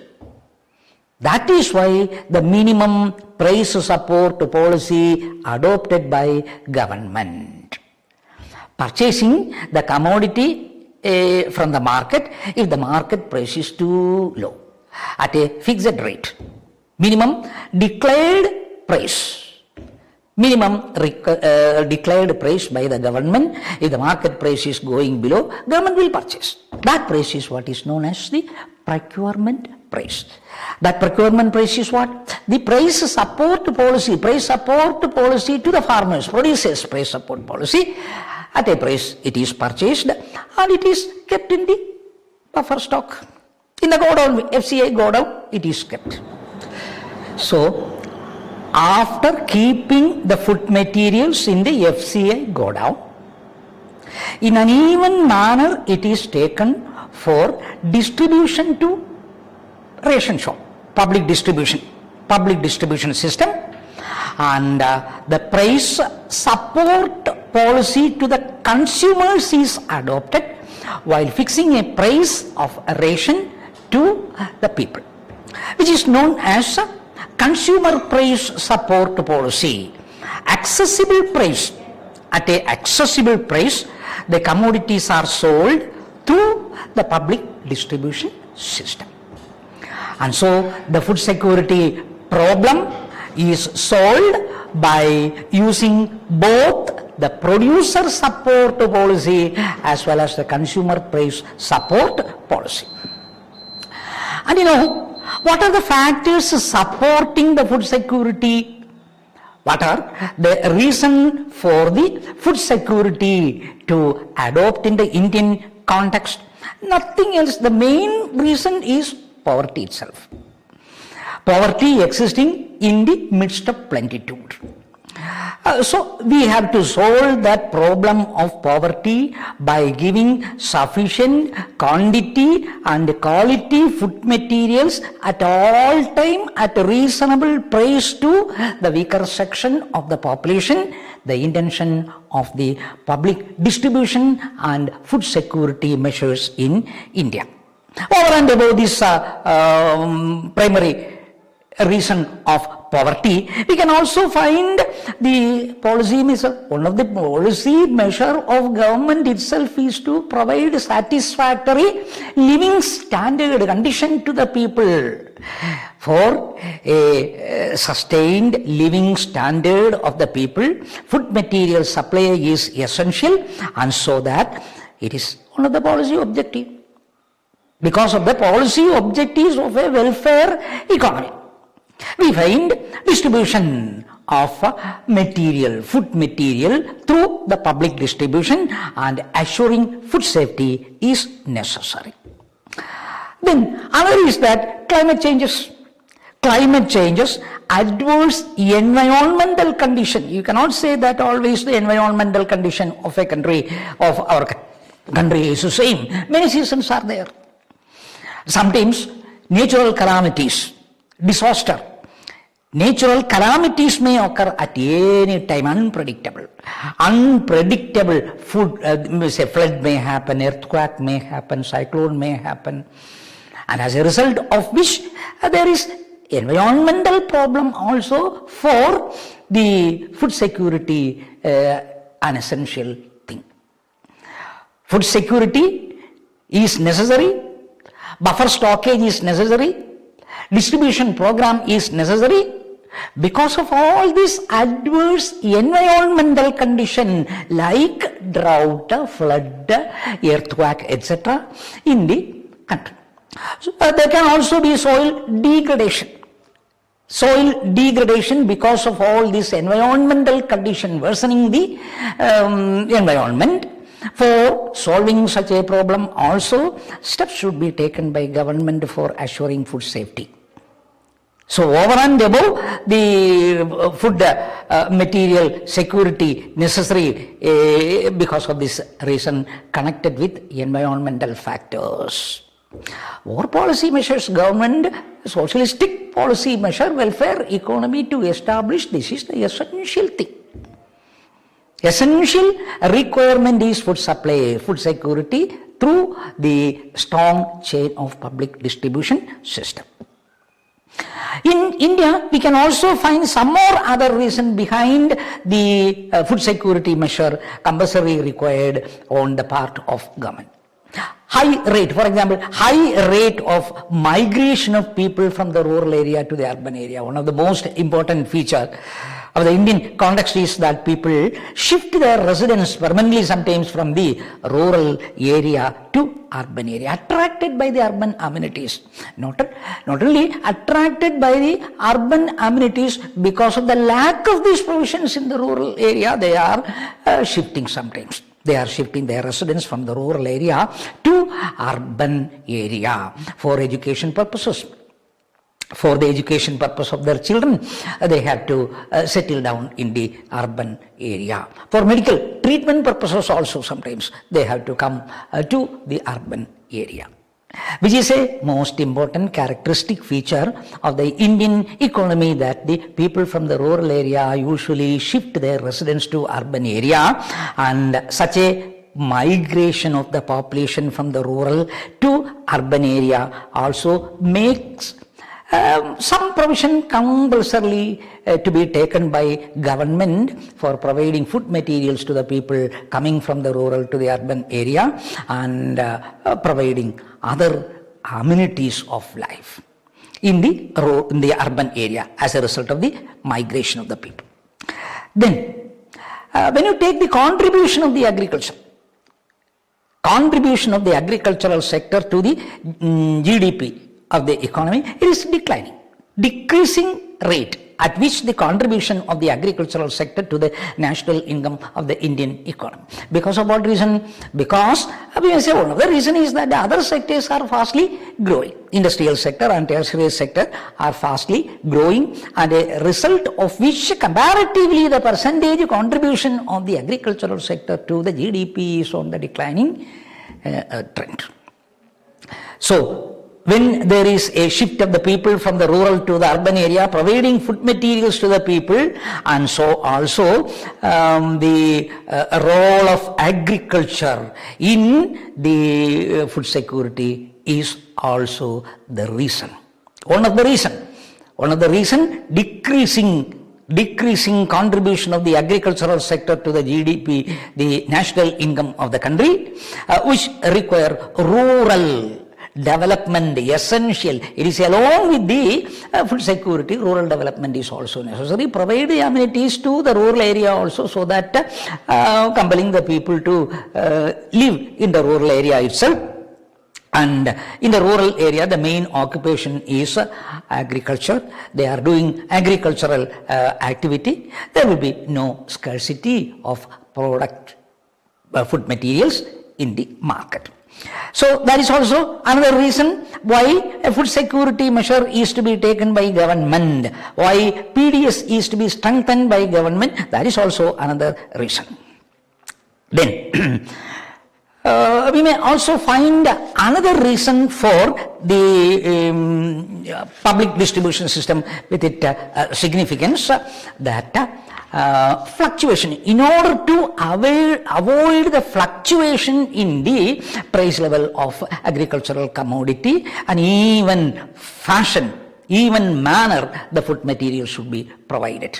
That is why the minimum price support policy adopted by government. Purchasing the commodity from the market if the market price is too low at a fixed rate, minimum declared price, declared price by the government. If the market price is going below, government will purchase. That price is what is known as the procurement price. That procurement price is what? The price support policy to the farmers, producers price support policy. At a price it is purchased and it is kept in the buffer stock. In the go down, FCI go down, it is kept. So, after keeping the food materials in the FCI go down, in an even manner it is taken for distribution to ration shop, public distribution system, and the price support policy to the consumers is adopted, while fixing a price of a ration to the people, which is known as consumer price support policy. Accessible price. At a accessible price, the commodities are sold through the public distribution system. And so the food security problem is solved by using both the producer support policy as well as the consumer price support policy. And what are the factors supporting the food security? What are the reason for the food security to adopt in the Indian context? Nothing else. The main reason is poverty itself. Poverty existing in the midst of plenitude. So we have to solve that problem of poverty by giving sufficient quantity and quality food materials at all time at a reasonable price to the weaker section of the population. The intention of the public distribution and food security measures in India. Over and above this primary reason of poverty, we can also find the policy measure. One of the policy measure of government itself is to provide satisfactory living standard condition to the people. For a sustained living standard of the people, food material supply is essential, and so that it is one of the policy objective. Because of the policy objectives of a welfare economy, we find distribution of material, food material through the public distribution, and assuring food safety is necessary. Then another is that climate changes. Climate changes, adverse environmental condition. You cannot say that always the environmental condition of a country, of our country is the same. Many seasons are there. Sometimes natural calamities, disaster, natural calamities may occur at any time, unpredictable. Unpredictable say flood may happen, earthquake may happen, cyclone may happen, and as a result of which there is environmental problem also for the food security, an essential thing. Food security is necessary. Buffer stockage is necessary, distribution program is necessary. Because of all this adverse environmental condition like drought, flood, earthquake, etc. in the country. So, there can also be soil degradation. Soil degradation because of all this environmental condition worsening the environment. For solving such a problem also, steps should be taken by government for assuring food safety. So over and above the food material security necessary because of this reason connected with environmental factors. More policy measures, government, socialistic policy measure, welfare economy to establish, this is the essential thing. Essential requirement is food supply, food security through the strong chain of public distribution system. In India, we can also find some more other reason behind the food security measure compulsory required on the part of government. High rate, for example, high rate of migration of people from the rural area to the urban area. One of the most important features of the Indian context is that people shift their residence permanently sometimes from the rural area to urban area, attracted by the urban amenities. Not only attracted by the urban amenities, because of the lack of these provisions in the rural area, they are shifting sometimes. They are shifting their residence from the rural area to urban area for education purposes. For the education purpose of their children, they have to settle down in the urban area. For medical treatment purposes also sometimes they have to come to the urban area, which is a most important characteristic feature of the Indian economy, that the people from the rural area usually shift their residence to urban area, and such a migration of the population from the rural to urban area also makes some provision compulsorily to be taken by government for providing food materials to the people coming from the rural to the urban area, and providing other amenities of life in the urban area as a result of the migration of the people. Then, when you take the contribution of the agricultural sector to the GDP of the economy, it is decreasing rate at which the contribution of the agricultural sector to the national income of the Indian economy. Because of what reason? Because we may say one of the reason is that the other sectors are fastly growing. Industrial sector and tertiary sector are fastly growing, and a result of which comparatively the percentage contribution of the agricultural sector to the GDP is on the declining trend. So, when there is a shift of the people from the rural to the urban area, providing food materials to the people, and so also the role of agriculture in the food security is also the reason. One of the reason decreasing contribution of the agricultural sector to the GDP, the national income of the country, which require rural development essential. It is along with the food security, rural development is also necessary. Provide the amenities to the rural area also, so that compelling the people to live in the rural area itself. And in the rural area, the main occupation is agriculture. They are doing agricultural activity. There will be no scarcity of food materials in the market. So that is also another reason why a food security measure is to be taken by government, why PDS is to be strengthened by government. That is also another reason. Then we may also find another reason for the public distribution system with its significance, that fluctuation. In order to avoid the fluctuation in the price level of agricultural commodity, and even manner, the food material should be provided.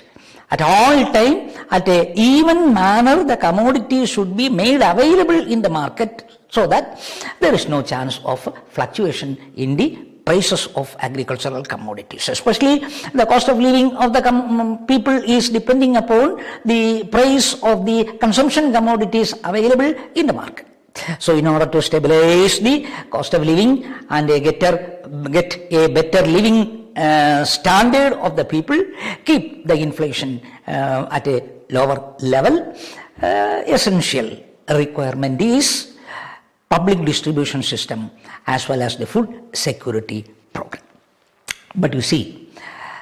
At all time, at an even manner, the commodity should be made available in the market, so that there is no chance of fluctuation in the prices of agricultural commodities. Especially the cost of living of the people is depending upon the price of the consumption commodities available in the market. So in order to stabilize the cost of living and get a better living standard of the people, keep the inflation at a lower level, essential requirement is public distribution system as well as the food security program. But you see,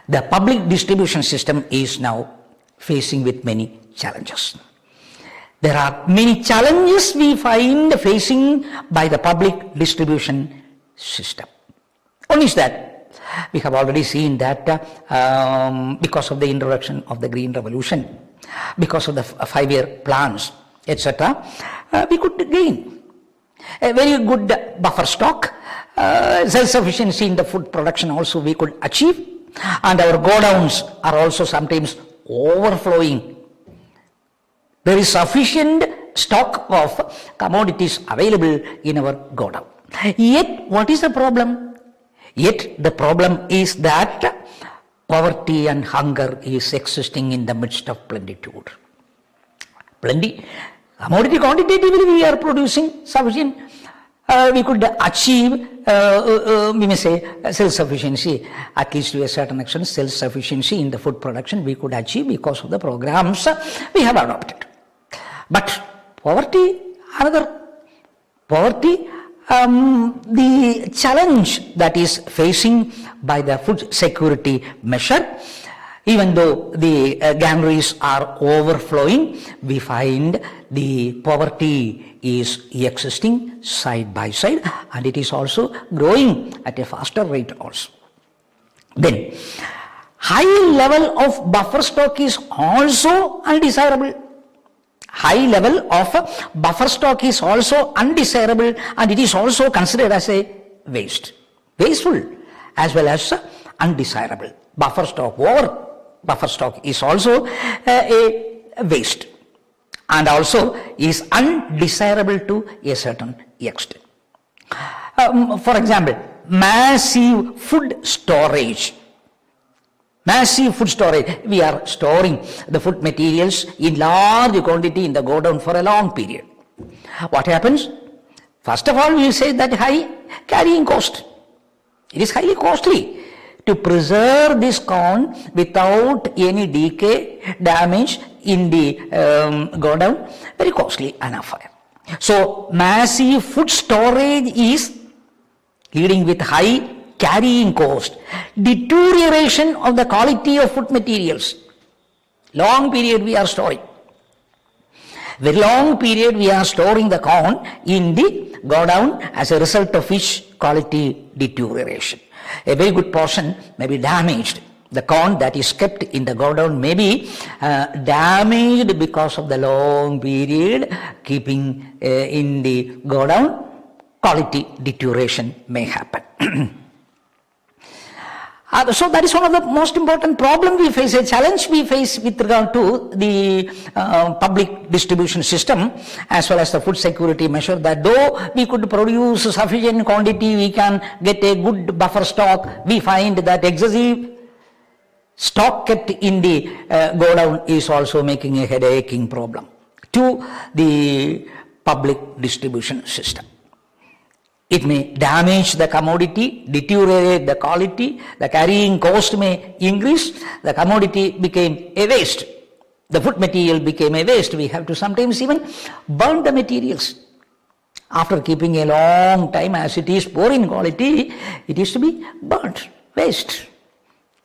the public distribution system is now facing with many challenges. There are many challenges we find facing by the public distribution system. One is that we have already seen that because of the introduction of the Green Revolution, because of the 5-year plans, etc., we could gain a very good buffer stock, self-sufficiency in the food production also we could achieve, and our godowns are also sometimes overflowing. There is sufficient stock of commodities available in our godown. Yet, what is the problem? Yet, the problem is that poverty and hunger is existing in the midst of plenitude. Commodity quantitatively we are producing sufficient. We could achieve, we may say, self-sufficiency, at least to a certain extent, self-sufficiency in the food production we could achieve because of the programs we have adopted. But poverty, the challenge that is facing by the food security measure, even though the granaries are overflowing, we find the poverty is existing side by side, and it is also growing at a faster rate also. Then, high level of buffer stock is also undesirable. high level of buffer stock is also undesirable, and it is also considered as a waste. Wasteful as well as undesirable. Buffer stock, over buffer stock is also a waste and also is undesirable to a certain extent. For example, massive food storage. Massive food storage. We are storing the food materials in large quantity in the godown for a long period. What happens? First of all, we say that high carrying cost. It is highly costly to preserve this corn without any decay, damage in the godown. Very costly an affair. So, massive food storage is leading with high carrying cost, deterioration of the quality of food materials. Long period we are storing. Very long period we are storing the corn in the godown, as a result of which quality deterioration. A very good portion may be damaged. The corn that is kept in the godown may be damaged because of the long period keeping in the godown. Quality deterioration may happen. So that is one of the most important problems we face, a challenge we face with regard to the public distribution system as well as the food security measure, that though we could produce sufficient quantity, we can get a good buffer stock, we find that excessive stock kept in the godown is also making a headacheing problem to the public distribution system. It may damage the commodity, deteriorate the quality, the carrying cost may increase, the commodity became a waste, the food material became a waste. We have to sometimes even burn the materials. After keeping a long time, as it is poor in quality, it is to be burnt, waste.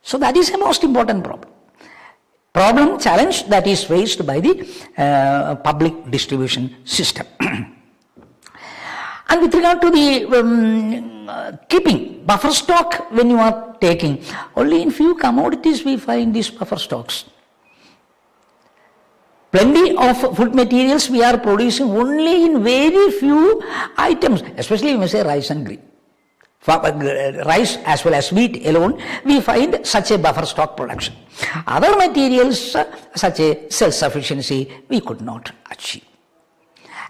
So that is a most important problem. Challenge that is faced by the public distribution system. And with regard to the keeping buffer stock, when you are taking, only in few commodities we find these buffer stocks. Plenty of food materials we are producing only in very few items, especially you may say rice and grain. For rice as well as wheat alone, we find such a buffer stock production. Other materials, such a self-sufficiency, we could not achieve.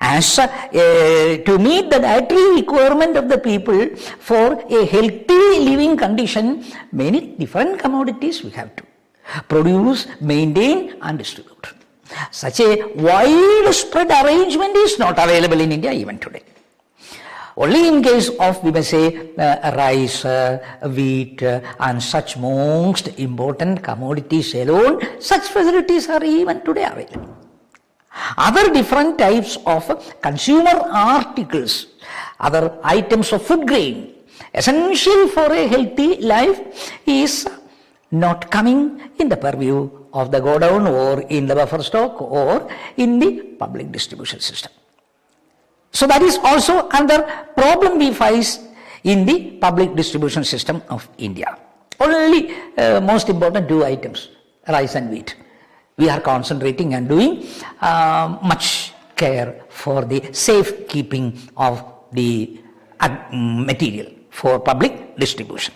As to meet the dietary requirement of the people for a healthy living condition, many different commodities we have to produce, maintain and distribute. Such a widespread arrangement is not available in India even today. Only in case of, we may say, rice, wheat and such most important commodities alone, such facilities are even today available. Other different types of consumer articles, other items of food grain, essential for a healthy life, is not coming in the purview of the godown or in the buffer stock or in the public distribution system. So that is also another problem we face in the public distribution system of India. Only most important two items, rice and wheat. We are concentrating and doing much care for the safe keeping of the material for public distribution.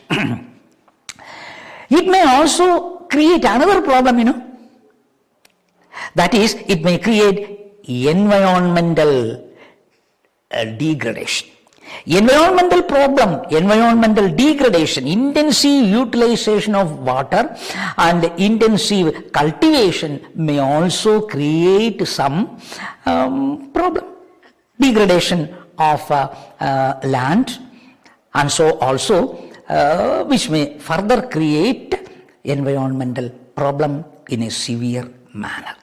It may also create another problem, that is, it may create environmental degradation. Environmental problem, environmental degradation, intensive utilization of water and intensive cultivation may also create some problem. Degradation of land, and so also which may further create environmental problem in a severe manner.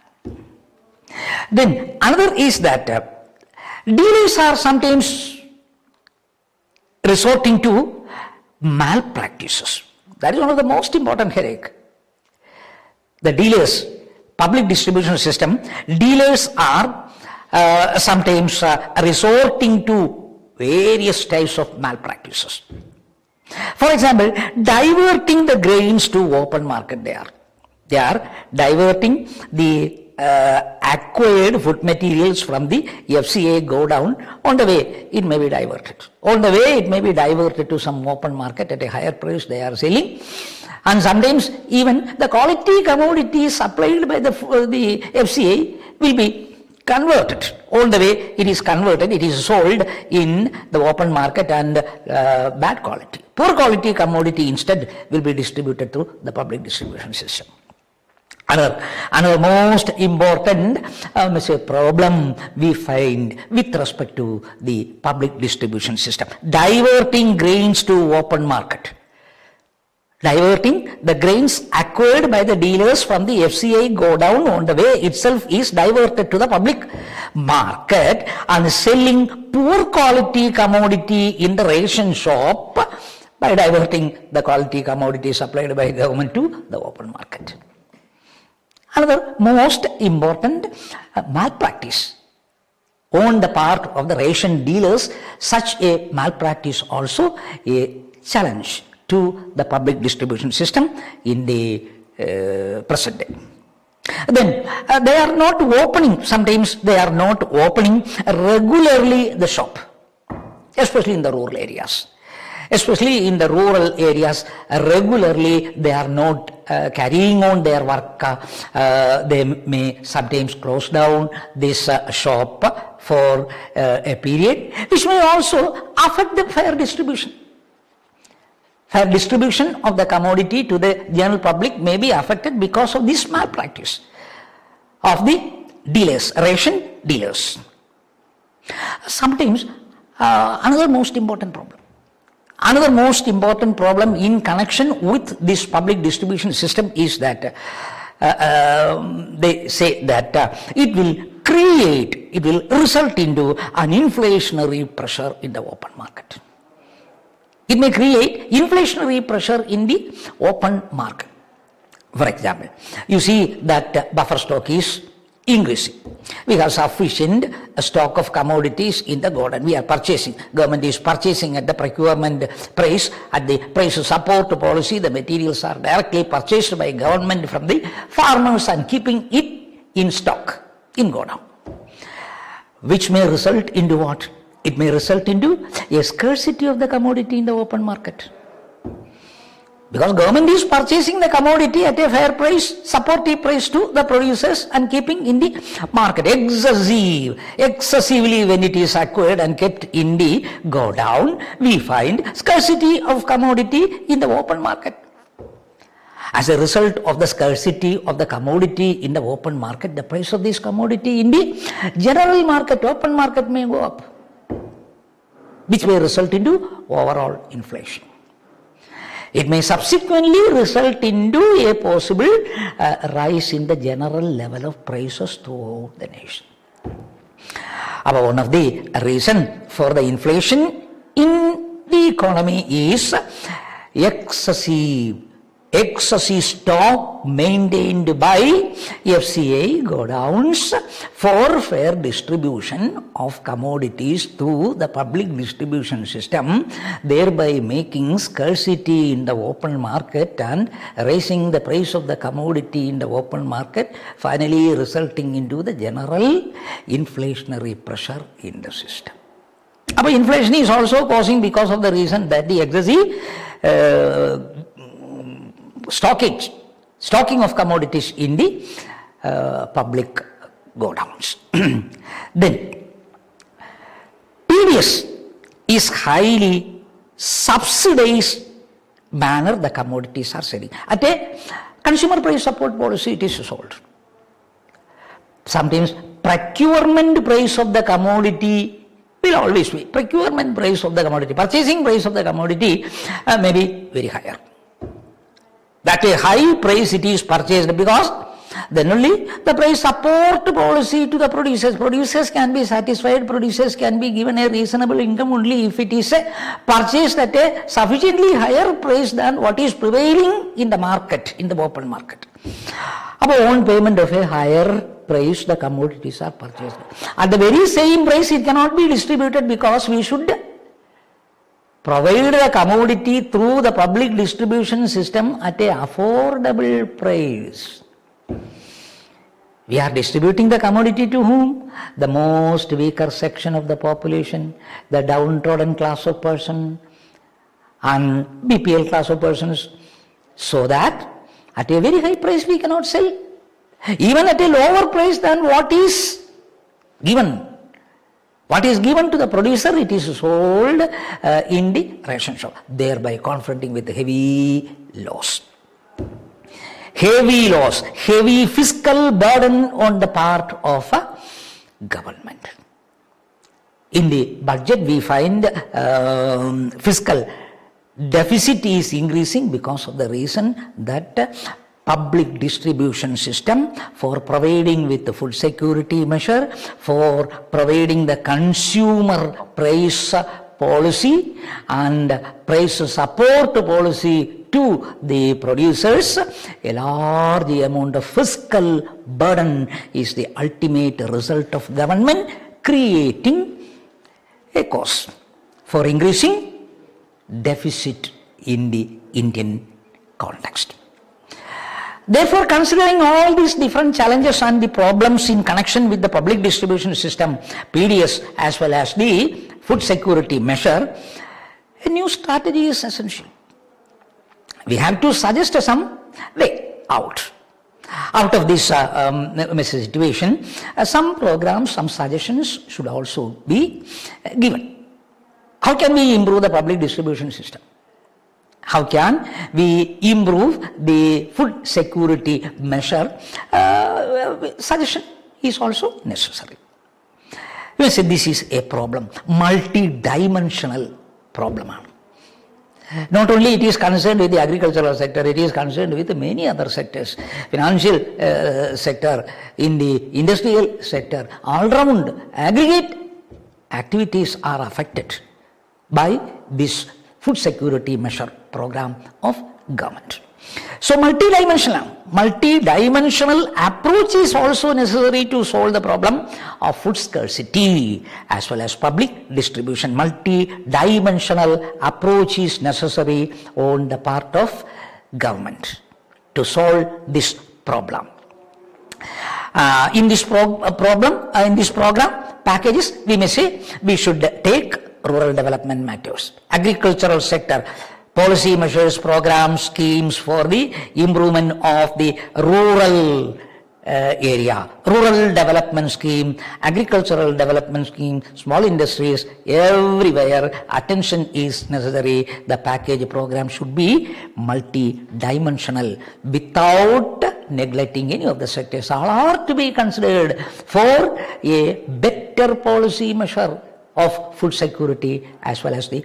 Then another is that dealers are sometimes resorting to malpractices. That is one of the most important headache. The dealers, public distribution system, dealers are sometimes resorting to various types of malpractices. For example, diverting the grains to open market. They are diverting the acquired food materials from the FCA go down, on the way it may be diverted. On the way it may be diverted to some open market at a higher price they are selling. And sometimes even the quality commodities supplied by the FCA will be converted. On the way it is converted, it is sold in the open market and bad quality. Poor quality commodity instead will be distributed through the public distribution system. Another most important problem we find with respect to the public distribution system: diverting grains to open market. Diverting the grains acquired by the dealers from the FCA go down, on the way itself is diverted to the public market, and selling poor quality commodity in the ration shop by diverting the quality commodity supplied by government to the open market. Another most important malpractice on the part of the ration dealers. Such a malpractice also a challenge to the public distribution system in the present day. Then they are not opening, sometimes they are not opening regularly the shop, especially in the rural areas. Especially in the rural areas, regularly they are not carrying on their work. They may sometimes close down this shop for a period, which may also affect the fair distribution. Fair distribution of the commodity to the general public may be affected because of this malpractice of the dealers, ration dealers. Sometimes another most important problem in connection with this public distribution system is that they say that it will result into an inflationary pressure in the open market. It may create inflationary pressure in the open market. For example, you see that buffer stock is increasing. We have sufficient stock of commodities in the garden. We are purchasing. Government is purchasing at the procurement price, at the price support policy. The materials are directly purchased by government from the farmers and keeping it in stock in godown, which may result into what? It may result into a scarcity of the commodity in the open market. Because government is purchasing the commodity at a fair price, supportive price to the producers and keeping in the market. Excessively when it is acquired and kept in the go down, we find scarcity of commodity in the open market. As a result of the scarcity of the commodity in the open market, the price of this commodity in the general market, open market may go up, which may result into overall inflation. It may subsequently result into a possible rise in the general level of prices throughout the nation. One of the reasons for the inflation in the economy is excessive stock maintained by FCA godowns for fair distribution of commodities through the public distribution system, thereby making scarcity in the open market and raising the price of the commodity in the open market, finally resulting into the general inflationary pressure in the system. But inflation is also causing because of the reason that the excessive stocking of commodities in the public godowns. Then, previous is highly subsidized manner the commodities are selling. At a consumer price support policy it is sold. Sometimes procurement price of the commodity will always be, procurement price of the commodity, purchasing price of the commodity may be very higher. At a high price it is purchased because then only the price support policy to the producers. Producers can be satisfied, producers can be given a reasonable income only if it is purchased at a sufficiently higher price than what is prevailing in the market, in the open market. Upon payment of a higher price, the commodities are purchased. At the very same price, it cannot be distributed because we should provide the commodity through the public distribution system at a affordable price. We are distributing the commodity to whom? The most weaker section of the population, the downtrodden class of person and BPL class of persons, so that at a very high price we cannot sell. Even at a lower price than what is given. What is given to the producer, it is sold in the ration shop, thereby confronting with heavy loss. Heavy loss, heavy fiscal burden on the part of a government. In the budget, we find fiscal deficit is increasing because of the reason that public distribution system for providing with the food security measure, for providing the consumer price policy and price support policy to the producers, a large amount of fiscal burden is the ultimate result of government creating a cause for increasing deficit in the Indian context. Therefore, considering all these different challenges and the problems in connection with the public distribution system, PDS, as well as the food security measure, a new strategy is essential. We have to suggest some way out of this situation. Some programs, some suggestions should also be given. How can we improve the public distribution system? How can we improve the food security measure? Suggestion is also necessary. We say this is a problem, multi-dimensional problem. Not only it is concerned with the agricultural sector, it is concerned with many other sectors, financial sector, in the industrial sector, all round aggregate activities are affected by this food security measure program of government. So multi-dimensional approach is also necessary to solve the problem of food scarcity as well as public distribution. Multi-dimensional approach is necessary on the part of government to solve this problem. In this program packages, we may say we should take rural development matters, agricultural sector, policy measures, programs, schemes for the improvement of the rural area, rural development scheme, agricultural development scheme, small industries, everywhere attention is necessary. The package program should be multi-dimensional without neglecting any of the sectors. All are to be considered for a better policy measure of food security as well as the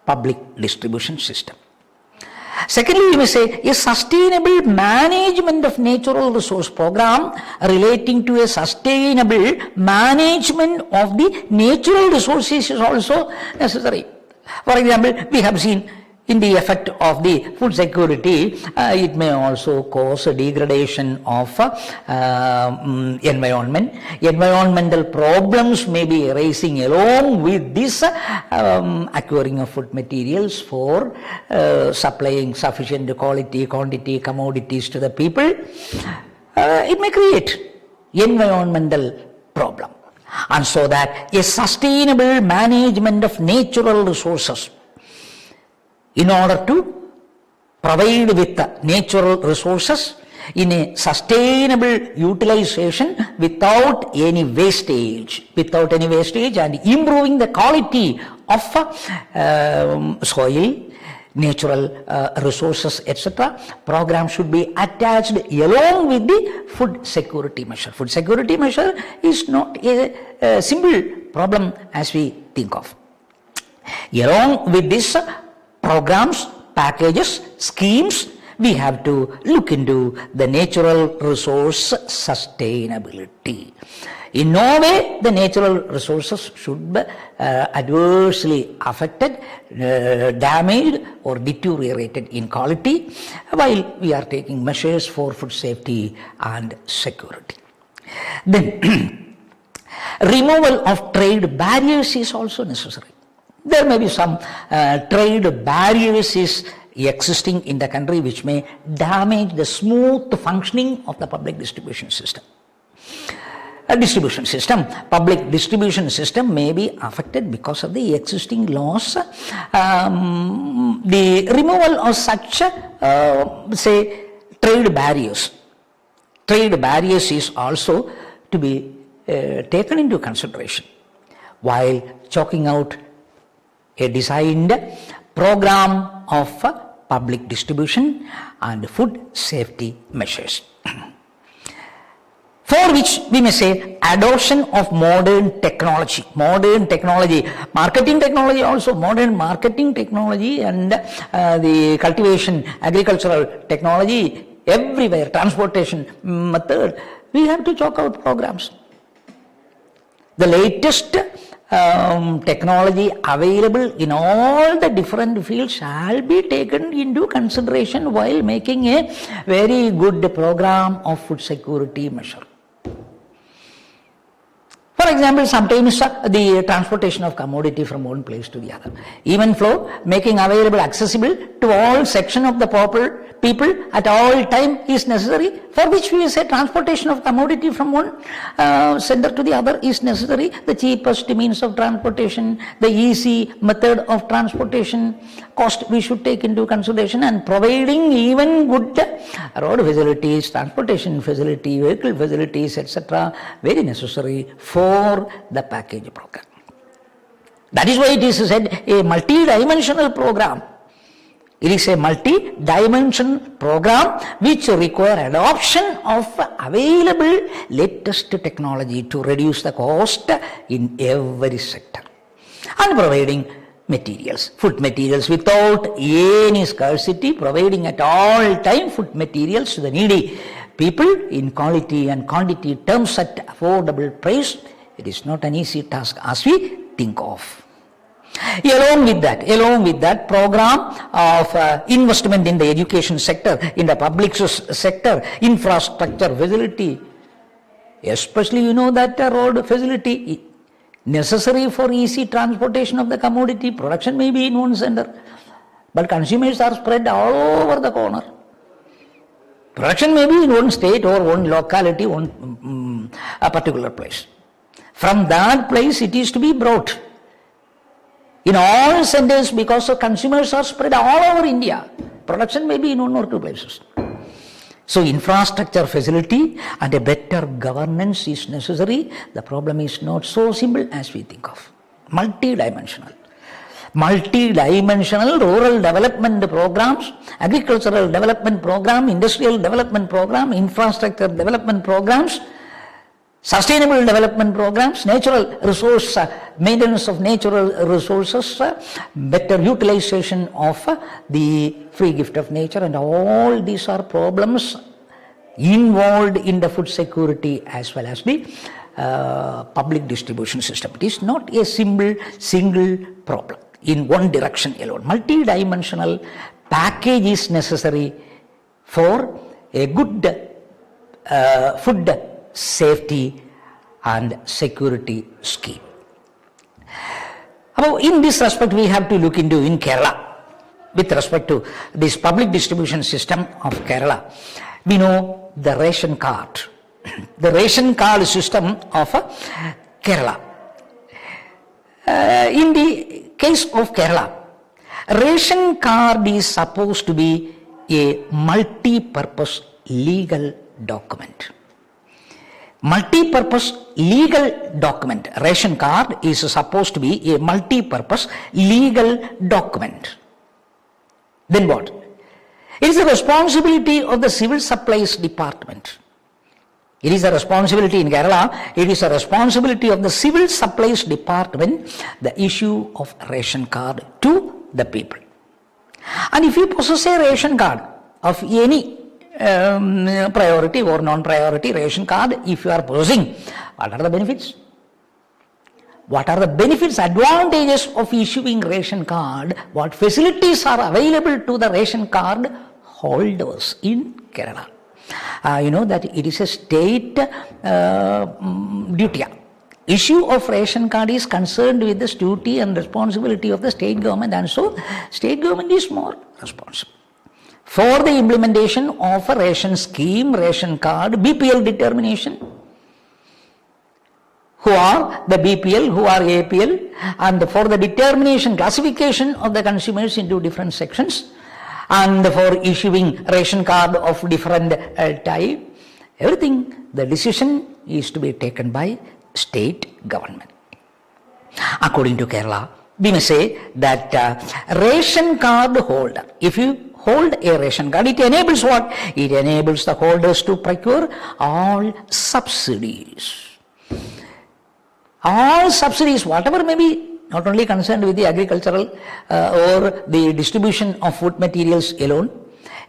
public distribution system. Secondly, we may say a sustainable management of natural resource program relating to a sustainable management of the natural resources is also necessary. For example, we have seen in the effect of the food security, it may also cause a degradation of environment. Environmental problems may be arising along with this acquiring of food materials for supplying sufficient quality, quantity, commodities to the people. It may create environmental problem. And so that a sustainable management of natural resources in order to provide with natural resources in a sustainable utilization without any wastage and improving the quality of soil, natural resources, etc. Program should be attached along with the food security measure. Food security measure is not a simple problem as we think of. Along with this programs, packages, schemes, we have to look into the natural resource sustainability. In no way the natural resources should be adversely affected, damaged or deteriorated in quality while we are taking measures for food safety and security. Then removal of trade barriers is also necessary. There may be some trade barriers existing in the country which may damage the smooth functioning of the public distribution system. distribution system. Public distribution system may be affected because of the existing laws. The removal of such, say, trade barriers. Trade barriers is also to be taken into consideration while chalking out a designed program of public distribution and food safety measures. For which we may say adoption of modern technology, marketing technology also, modern marketing technology and the cultivation, agricultural technology, everywhere, transportation method, we have to chalk out programs. The latest technology available in all the different fields shall be taken into consideration while making a very good program of food security measure. For example, sometimes the transportation of commodity from one place to the other. Even flow, making available, accessible to all section of the people at all time is necessary, for which we say transportation of commodity from one center to the other is necessary. The cheapest means of transportation, the easy method of transportation, cost we should take into consideration, and providing even good road facilities, transportation facility, vehicle facilities, etc. very necessary for the package program. That is why it is said a multi-dimensional program. It is a multi-dimensional program which require adoption of available latest technology to reduce the cost in every sector, and providing materials, food materials without any scarcity, providing at all time food materials to the needy people in quality and quantity terms at affordable price. It is not an easy task as we think of. Along with that program of investment in the education sector, in the public sector, infrastructure facility, especially you know that road facility necessary for easy transportation of the commodity. Production may be in one center, but consumers are spread all over the corner. Production may be in one state or one locality, a particular place. From that place it is to be brought in all centers, because the consumers are spread all over India. Production may be in one or two places. So infrastructure facility and a better governance is necessary. The problem is not so simple as we think of. Multi-dimensional rural development programs, agricultural development program, industrial development program, infrastructure development programs, sustainable development programs, natural resource, maintenance of natural resources, better utilization of the free gift of nature, and all these are problems involved in the food security as well as the public distribution system. It is not a single problem in one direction alone. Multi-dimensional package is necessary for a good food safety and security scheme. In this respect, we have to look into in Kerala, with respect to this public distribution system of Kerala. We know the ration card, system of Kerala. In the case of Kerala, ration card is supposed to be a multi-purpose legal document. Multi-purpose legal document. Ration card is supposed to be a multi-purpose legal document. Then what? It is the responsibility of the Civil Supplies Department. It is a responsibility in Kerala, it is a responsibility of the Civil Supplies Department, the issue of ration card to the people. And if you possess a ration card of any priority or non-priority ration card, if you are possessing, what are the benefits? What are the benefits, advantages of issuing ration card? What facilities are available to the ration card holders in Kerala? You know that it is a state duty. Issue of ration card is concerned with the duty and responsibility of the state government, and so state government is more responsible for the implementation of a ration scheme, ration card, BPL determination. who are the BPL, who are APL, and for the determination, classification of the consumers into different sections, and for issuing ration card of different type, everything, the decision is to be taken by state government. According to Kerala, we may say that ration card holder, if you hold a ration card, it enables what? It enables the holders to procure all subsidies. All subsidies, whatever may be, not only concerned with the agricultural or the distribution of food materials alone,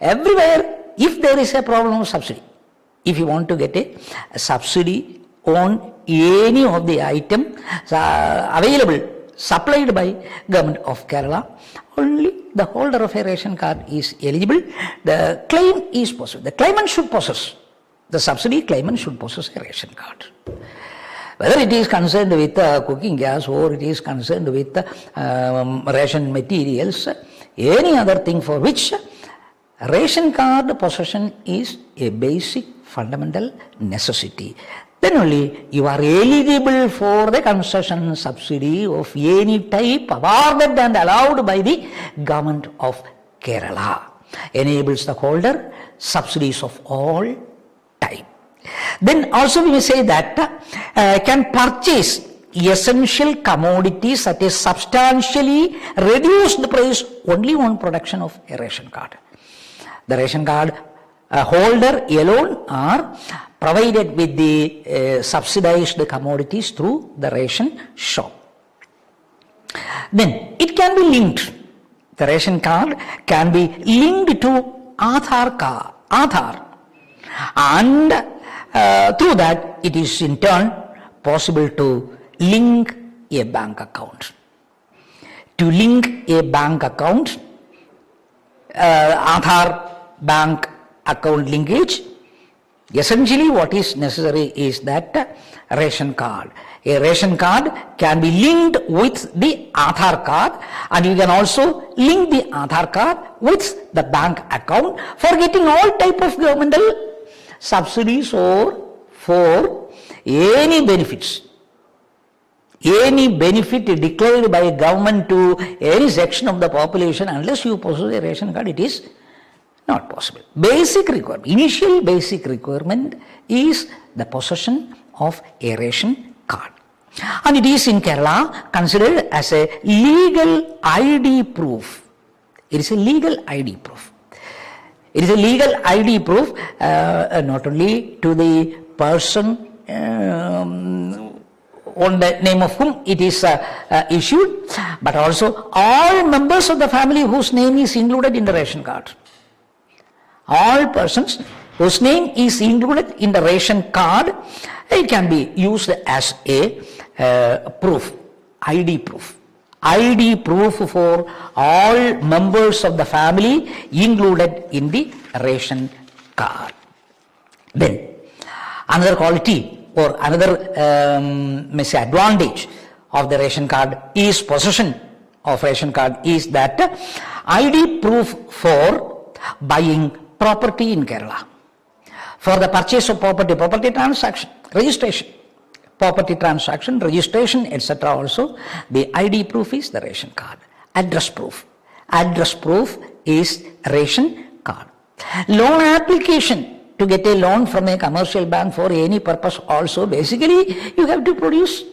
everywhere, if there is a problem of subsidy, if you want to get a subsidy on any of the item available, supplied by government of Kerala, only the holder of a ration card is eligible. The claim is possible. The claimant should possess, the subsidy claimant should possess a ration card. Whether it is concerned with cooking gas or it is concerned with ration materials, any other thing for which ration card possession is a basic fundamental necessity, then only you are eligible for the concession subsidy of any type awarded and allowed by the government of Kerala. Enables the holder subsidies of all type. Then also we may say that can purchase essential commodities at a substantially reduced price only on production of a ration card. The ration card holder alone are provided with the subsidized commodities through the ration shop. Then it can be linked. The ration card can be linked to Aadhaar, and through that it is in turn possible to link a bank account. To link a bank account, Aadhaar bank account linkage, essentially what is necessary is that ration card. A ration card can be linked with the Aadhaar card, and you can also link the Aadhaar card with the bank account for getting all type of governmental subsidies or for any benefits. Any benefit declared by a government to any section of the population, unless you possess a ration card, it is not possible. Basic requirement, initial basic requirement is the possession of a ration card. And it is in Kerala considered as a legal ID proof. It is a legal ID proof. It is a legal ID proof not only to the person on the name of whom it is issued, but also all members of the family whose name is included in the ration card. All persons whose name is included in the ration card, it can be used as a proof, ID proof. ID proof for all members of the family included in the ration card. Then, another quality or another advantage of the ration card is possession of ration card is that ID proof for buying property in Kerala. For the purchase of property transaction, registration, property transaction, registration, etc. also, the ID proof is the ration card. Address proof is ration card. Loan application, to get a loan from a commercial bank for any purpose also, basically you have to produce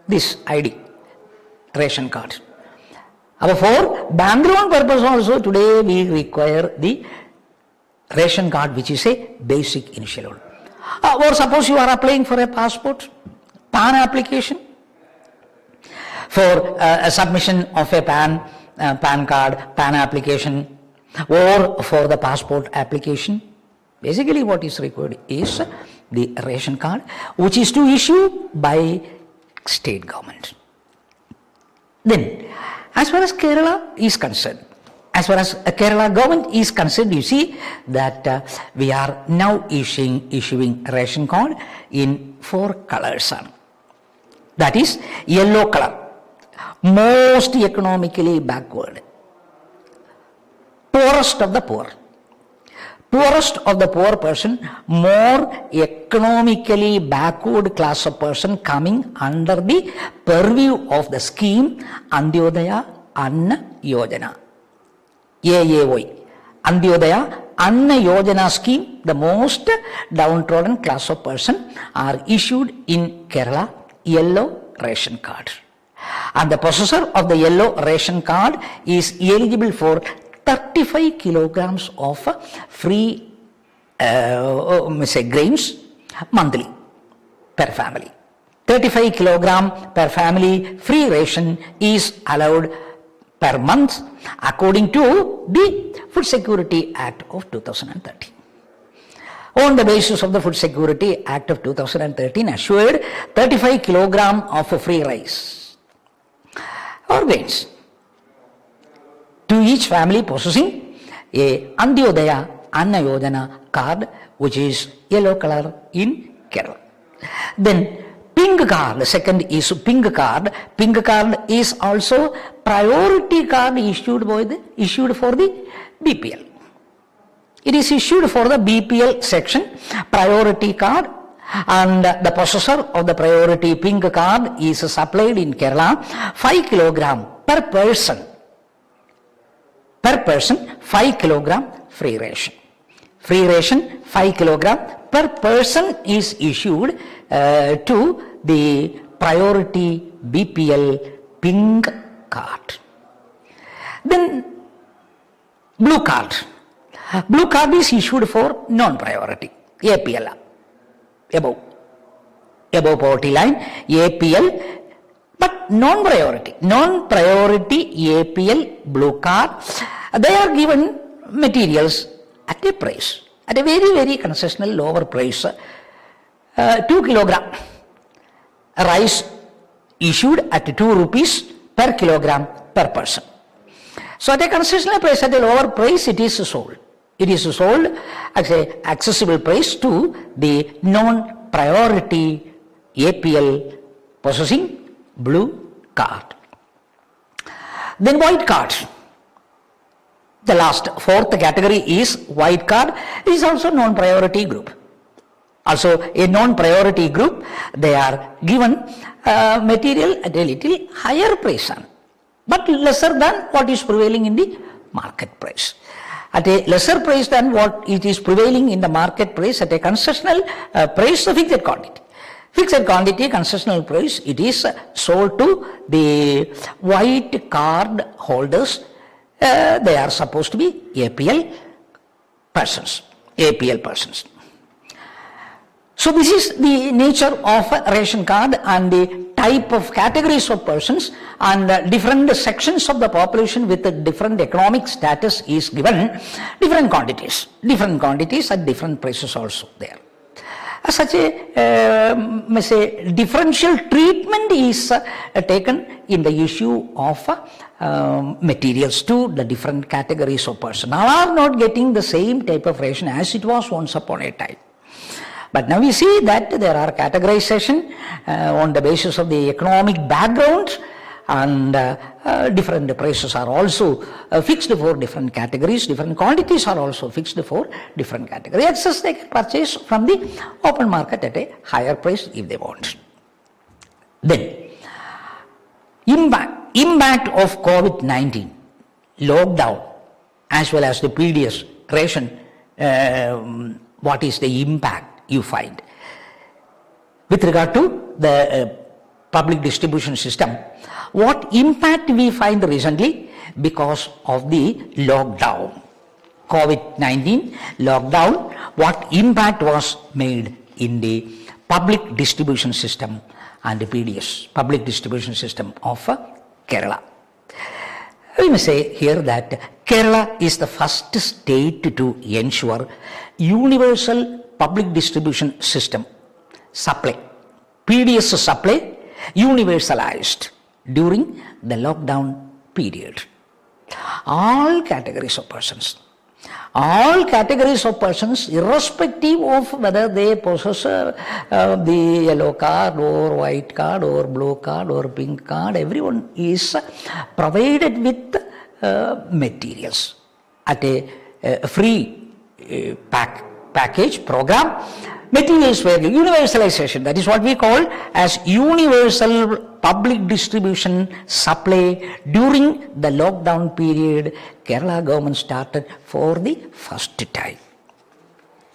this ID, ration card. For bank loan purpose also, today we require the ration card, which is a basic initial loan. Or suppose you are applying for a passport, PAN application, for a submission of a PAN card, PAN application, or for the passport application. Basically what is required is the ration card, which is to issue by state government. Then, as far as Kerala is concerned, as far as Kerala government is concerned, you see that we are now issuing ration card in 4 colors. That is yellow color, most economically backward, poorest of the poor. poorest of the poor person, more economically backward class of person coming under the purview of the scheme Antyodaya Anna Yojana. AAY. Antyodaya Anna Yojana scheme, the most downtrodden class of person are issued in Kerala yellow ration card. And the possessor of the yellow ration card is eligible for 35 kilograms of free grains monthly per family. 35 kilogram per family free ration is allowed per month according to the Food Security Act of 2013. On the basis of the Food Security Act of 2013 assured 35 kilogram of free rice or grains to each family possessing a Antyodaya Anna Yojana card, which is yellow color in Kerala. Then pink card, the second is pink card. Pink card is also priority card issued for the BPL. It is issued for the BPL section, priority card, and the possessor of the priority pink card is supplied in Kerala 5 kilogram per person. Per person 5 kilogram free ration. Free ration 5 kilogram per person is issued to the priority BPL pink card. Then blue card. Blue card is issued for non-priority, APL, above poverty line, APL, but non-priority APL blue card, they are given materials at a price, at a very, very concessional lower price. 2 kilogram rice issued at 2 rupees per kilogram per person. So at a concessional price, at a lower price, it is sold. It is sold at an accessible price to the non-priority APL possessing blue card. Then white card. The last, fourth category is white card. It is also non-priority group. Also a non-priority group, they are given material at a little higher price, but lesser than what is prevailing in the market price. At a lesser price than what it is prevailing in the market price, at a concessional price of fixed quantity. Fixed quantity, concessional price, it is sold to the white card holders. They are supposed to be APL persons. So this is the nature of a ration card and the type of categories of persons, and different sections of the population with a different economic status is given different quantities at different prices also there. Such a differential treatment is taken in the issue of materials to the different categories of persons. Now are not getting the same type of ration as it was once upon a time. But now we see that there are categorization on the basis of the economic background, and different prices are also fixed for different categories, different quantities are also fixed for different categories. Excess they can purchase from the open market at a higher price if they want. Then, impact of COVID-19, lockdown, as well as the PDS ration, what is the impact you find? With regard to the public distribution system, what impact we find recently because of the lockdown, COVID-19 lockdown, what impact was made in the public distribution system and the PDS, public distribution system of Kerala. We may say here that Kerala is the first state to ensure universal public distribution system supply, PDS supply universalized during the lockdown period. All categories of persons, irrespective of whether they possess the yellow card or white card or blue card or pink card, everyone is provided with materials at a free package program. Materials were universalization, that is what we call as universal public distribution supply. During the lockdown period, Kerala government started for the first time.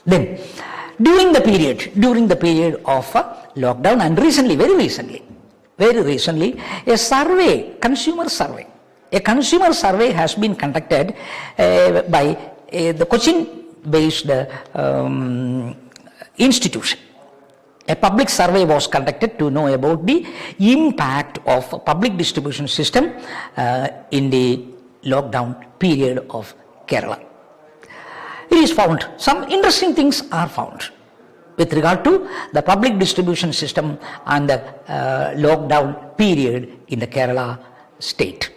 Then, during the period of lockdown, and very recently, a consumer survey has been conducted by the Cochin-based institution. A public survey was conducted to know about the impact of public distribution system in the lockdown period of Kerala. It is found, some interesting things are found with regard to the public distribution system and the lockdown period in the Kerala state.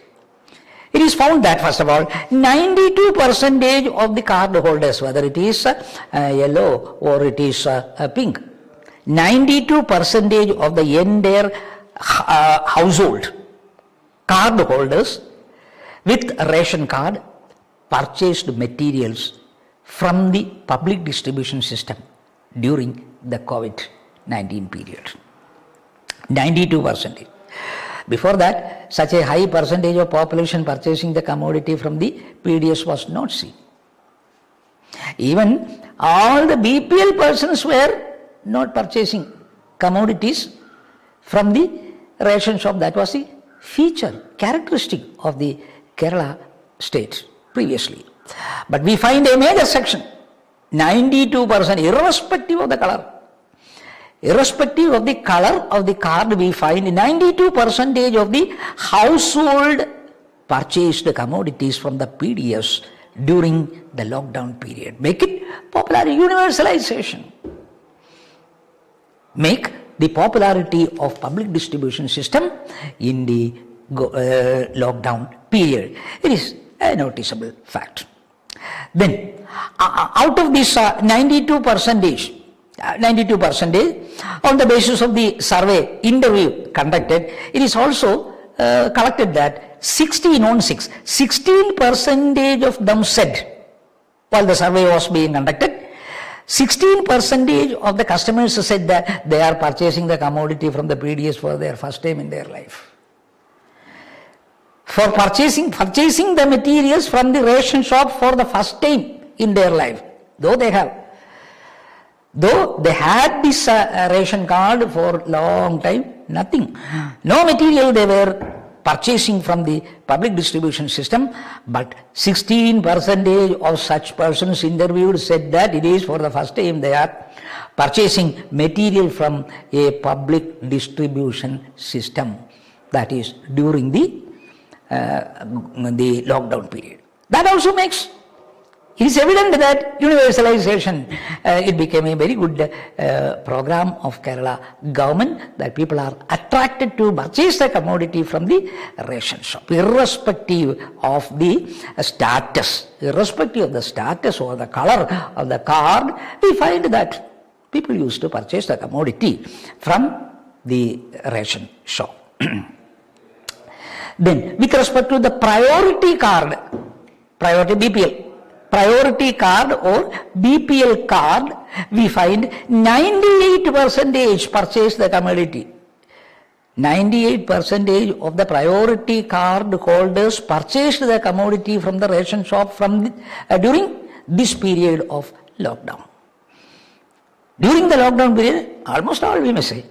It is found that, first of all, 92% of the card holders, whether it is yellow or it is pink, 92% of the entire household card holders with ration card purchased materials from the public distribution system during the COVID-19 period. 92%. Before that, such a high percentage of population purchasing the commodity from the PDS was not seen. Even all the BPL persons were not purchasing commodities from the ration shop. That was the characteristic of the Kerala state previously. But we find a major section, 92%, irrespective of the color. Irrespective of the color of the card, we find 92% of the household purchased commodities from the PDS during the lockdown period. Make it popular, universalization. Make the popularity of public distribution system in the lockdown period. It is a noticeable fact. Then, out of this 92%, on the basis of the survey interview conducted, it is also collected that 16% of them said, while the survey was being conducted, 16% of the customers said that they are purchasing the commodity from the PDS for their first time in their life. For purchasing the materials from the ration shop for the first time in their life, though they had this ration card for long time, nothing, no material they were purchasing from the public distribution system, but 16% of such persons interviewed said that it is for the first time they are purchasing material from a public distribution system, that is during the lockdown period. That also makes, it is evident that universalization, it became a very good program of Kerala government, that people are attracted to purchase the commodity from the ration shop, irrespective of the status or the color of the card. We find that people used to purchase the commodity from the ration shop. Then, with respect to the priority card, priority card or BPL card, we find 98% purchase the commodity. 98% of the priority card holders purchased the commodity from the ration shop during this period of lockdown. During the lockdown period, almost all we may say,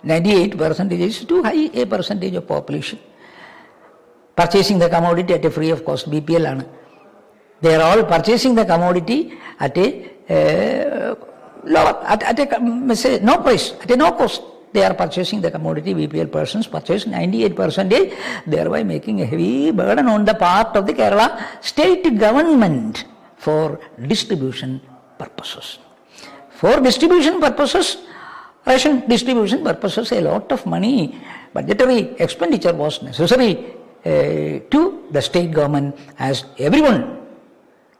98% is too high a percentage of population purchasing the commodity at a free of cost. BPL. They are all purchasing the commodity at a lower, no price, at a no cost. They are purchasing the commodity. BPL persons purchase 98%, thereby making a heavy burden on the part of the Kerala state government for distribution purposes. For distribution purposes, ration distribution purposes, a lot of money, budgetary expenditure was necessary to the state government, as everyone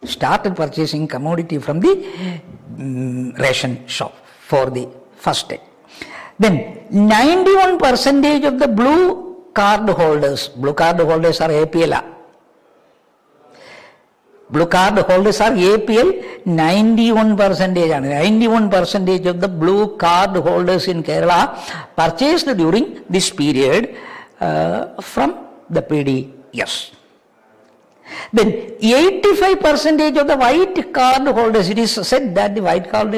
started purchasing commodity from the ration shop for the first time. Then 91% of the blue card holders are APL. Blue card holders are APL 91%. 91% of the blue card holders in Kerala purchased during this period from the PDS. Then 85% of the white card holders, it is said that the white card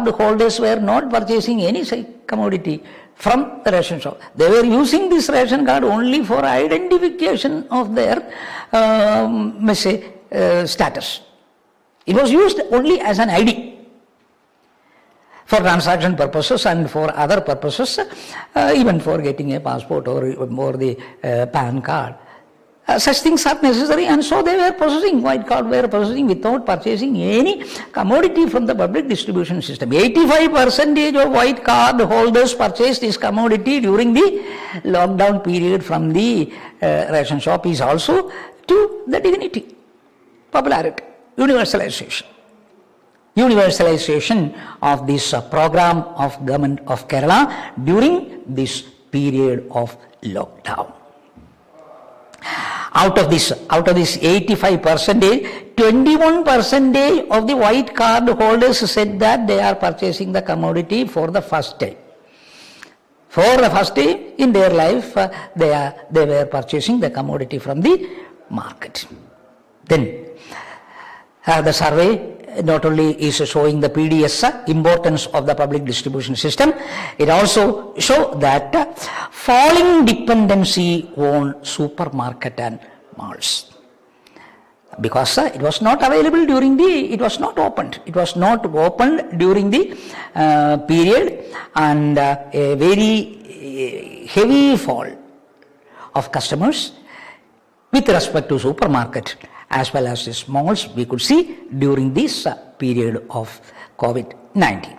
holders were not purchasing any commodity from the ration shop. They were using this ration card only for identification of their status. It was used only as an ID for transaction purposes and for other purposes, even for getting a passport or the PAN card. Such things are necessary, and so they were possessing, white card were possessing without purchasing any commodity from the public distribution system. 85% of white card holders purchased this commodity during the lockdown period from the ration shop is also to the dignity, popularity, universalization. Universalization of this program of government of Kerala during this period of lockdown. Out of this 85%, 21% of the white card holders said that they are purchasing the commodity for the first time. For the first time in their life, they were purchasing the commodity from the market. Then the survey not only is showing the PDS importance of the public distribution system, it also shows that falling dependency on supermarket and malls. Because it was not available during it was not opened during the period, and a very heavy fall of customers with respect to supermarket as well as the malls we could see during this period of COVID-19.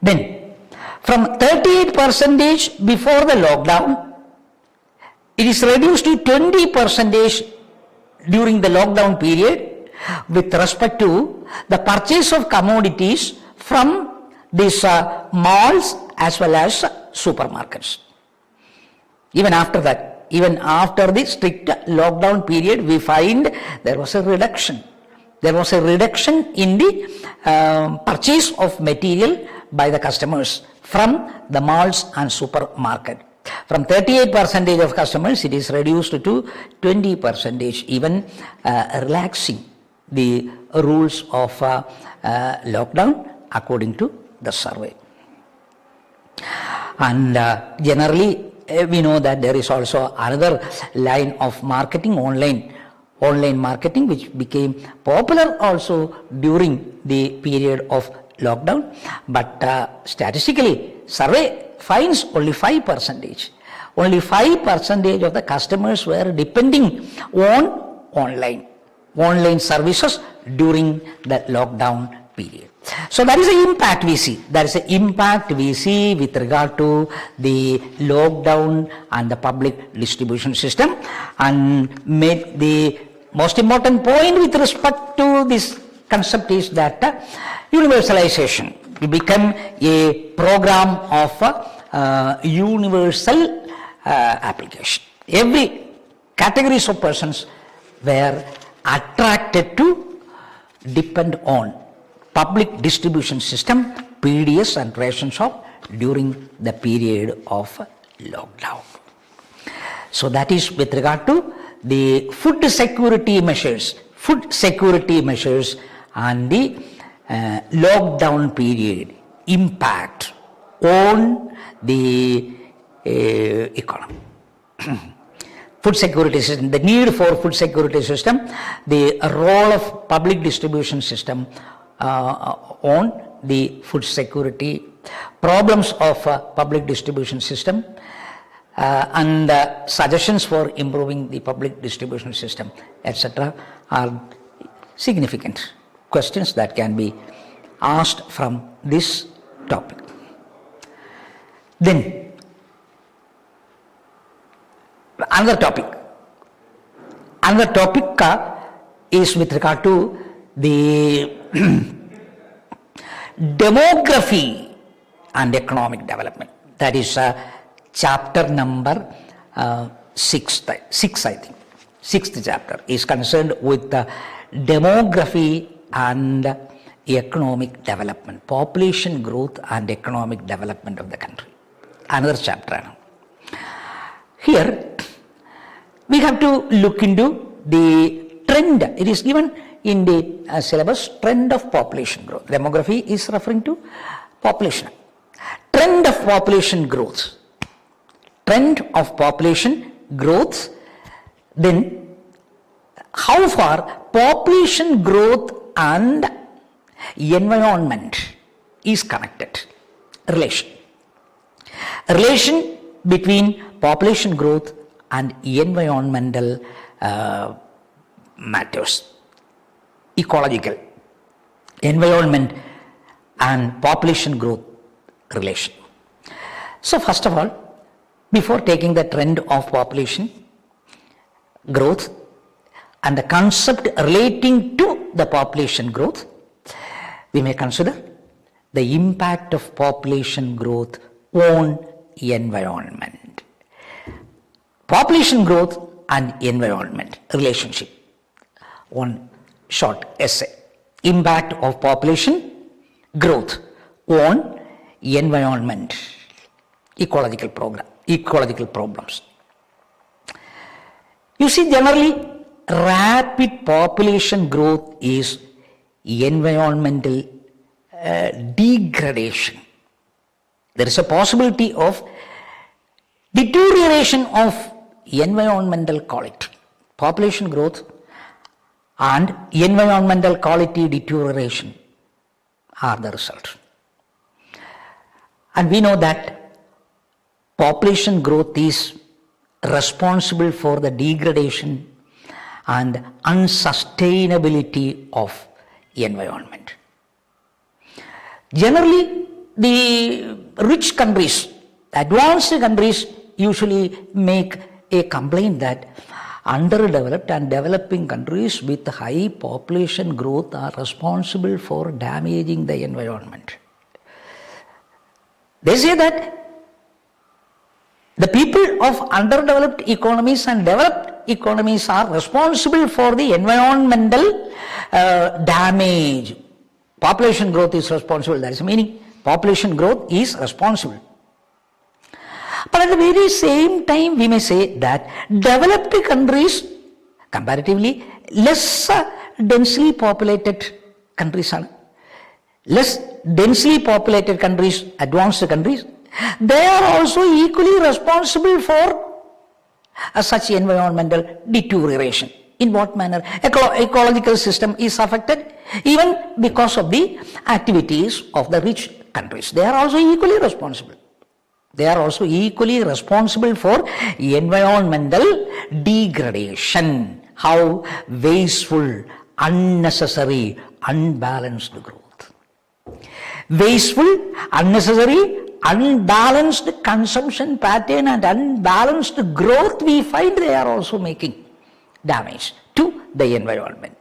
Then, from 38% before the lockdown, it is reduced to 20% during the lockdown period with respect to the purchase of commodities from these malls as well as supermarkets. Even after that, even after the strict lockdown period, we find there was a reduction. There was a reduction in the purchase of material by the customers from the malls and supermarket. From 38% of customers, it is reduced to 20%, even relaxing the rules of lockdown according to the survey. And generally, we know that there is also another line of marketing, online marketing, which became popular also during the period of lockdown. But statistically, survey finds only 5%. Only 5% of the customers were depending on online services during the lockdown period. So that is the impact we see. That is the impact we see with regard to the lockdown and the public distribution system. And the most important point with respect to this concept is that universalization will become a program of universal application. Every categories of persons were attracted to depend on public distribution system, PDS and ration shop during the period of lockdown. So that is with regard to the food security measures and the lockdown period impact on the economy. Food security system, the need for food security system, the role of public distribution system on the food security, problems of public distribution system, and suggestions for improving the public distribution system, etc. are significant questions that can be asked from this topic. Then, another topic is with regard to the demography and economic development. That is chapter number 6, I think. sixth chapter, is concerned with the demography and economic development, population growth and economic development of the country. Another chapter. Here, we have to look into the trend. It is given in the syllabus, trend of population growth. Demography is referring to population. Trend of population growth. Trend of population growth. Then, how far population growth and environment is connected. Relation between population growth and environmental matters. Ecological, environment and population growth relation. So first of all, before taking the trend of population growth and the concept relating to the population growth, we may consider the impact of population growth on environment. Population growth and environment relationship. One short essay. Impact of population growth on environment, ecological problems. You see, generally, rapid population growth is environmental degradation. There is a possibility of deterioration of environmental quality. Population growth and environmental quality deterioration are the result. And we know that population growth is responsible for the degradation and unsustainability of environment. Generally, the rich countries, advanced countries usually make a complaint that underdeveloped and developing countries with high population growth are responsible for damaging the environment. They say that the people of underdeveloped economies and developed economies are responsible for the environmental damage. Population growth is responsible. That is the meaning. Population growth is responsible. But at the very same time, we may say that developed countries, comparatively less densely populated countries are less densely populated countries, advanced countries, they are also equally responsible for such environmental deterioration. In what manner? Ecological system is affected even because of the activities of the rich countries. They are also equally responsible. They are also equally responsible for environmental degradation. How wasteful, unnecessary, unbalanced growth. Wasteful, unnecessary, unbalanced consumption pattern and unbalanced growth, we find they are also making damage to the environment.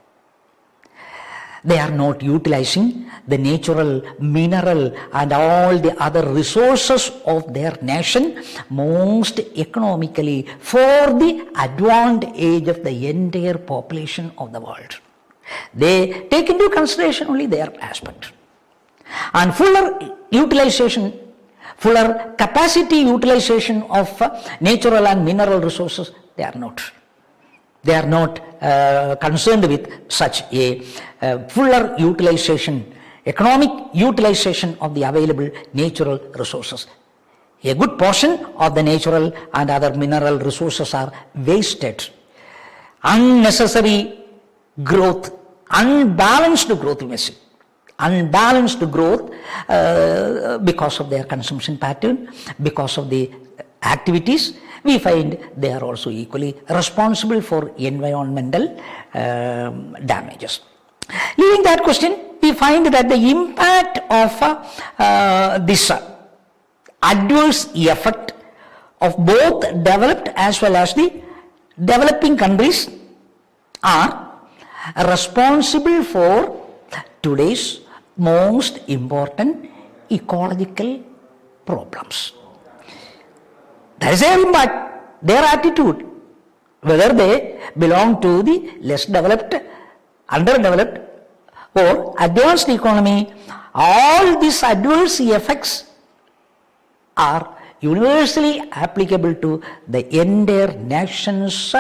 They are not utilizing the natural, mineral and all the other resources of their nation most economically for the advantage of the entire population of the world. They take into consideration only their aspect. And fuller capacity utilization of natural and mineral resources, they are not. They are not concerned with such a fuller utilization, economic utilization of the available natural resources. A good portion of the natural and other mineral resources are wasted. Unnecessary growth, unbalanced growth, you may say. Unbalanced growth because of their consumption pattern, because of the activities, we find they are also equally responsible for environmental damages. Leaving that question, we find that the impact of this adverse effect of both developed as well as the developing countries are responsible for today's most important ecological problems. That is their impact, their attitude, whether they belong to the less developed, underdeveloped, or advanced economy, all these adverse effects are universally applicable to the entire nations,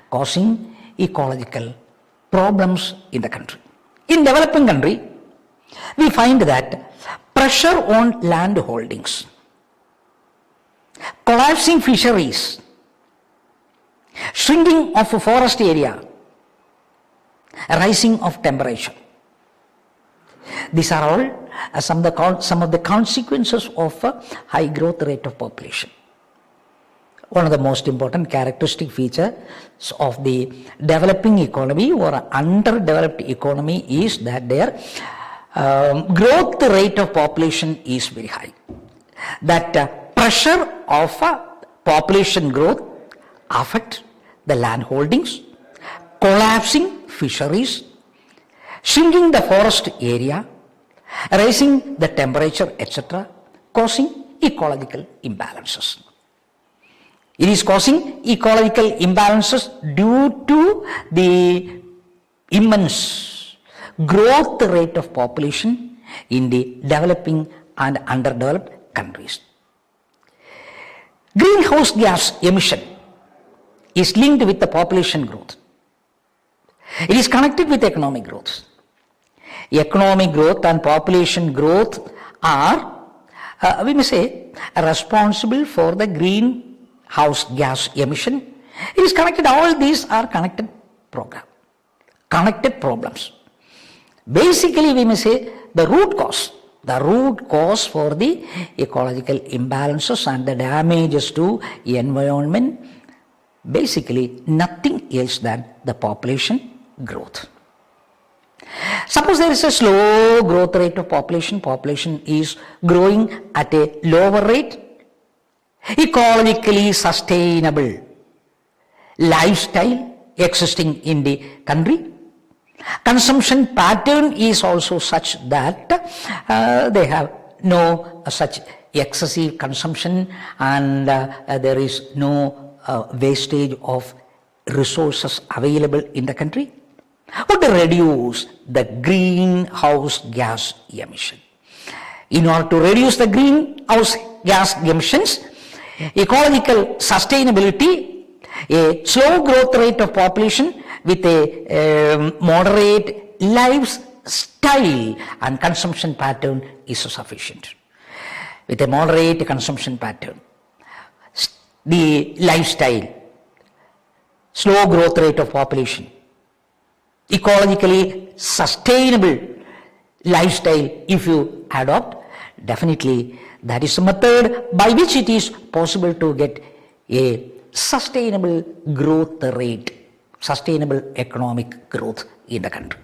causing ecological problems in the country. In developing country, we find that pressure on land holdings, collapsing fisheries, shrinking of forest area, rising of temperature. These are all some of the consequences of a high growth rate of population. One of the most important characteristic features of the developing economy or underdeveloped economy is that their growth rate of population is very high. That pressure of population growth affect the land holdings, collapsing fisheries, shrinking the forest area, raising the temperature, etc., causing ecological imbalances. It is causing ecological imbalances due to the immense growth rate of population in the developing and underdeveloped countries. Greenhouse gas emission is linked with the population growth. It is connected with economic growth. Economic growth and population growth are, we may say, responsible for the greenhouse gas emission. It is connected, all these are connected problems. Basically, we may say the root cause for the ecological imbalances and the damages to the environment, basically nothing else than the population growth. Suppose there is a slow growth rate of population is growing at a lower rate, ecologically sustainable lifestyle existing in the country. Consumption pattern is also such that they have no such excessive consumption and there is no wastage of resources available in the country, would reduce the greenhouse gas emission. In order to reduce the greenhouse gas emissions, ecological sustainability, a slow growth rate of population with a moderate lifestyle and consumption pattern is sufficient. With a moderate consumption pattern, the lifestyle, slow growth rate of population, ecologically sustainable lifestyle, if you adopt, definitely that is a method by which it is possible to get a sustainable growth rate, sustainable economic growth in the country.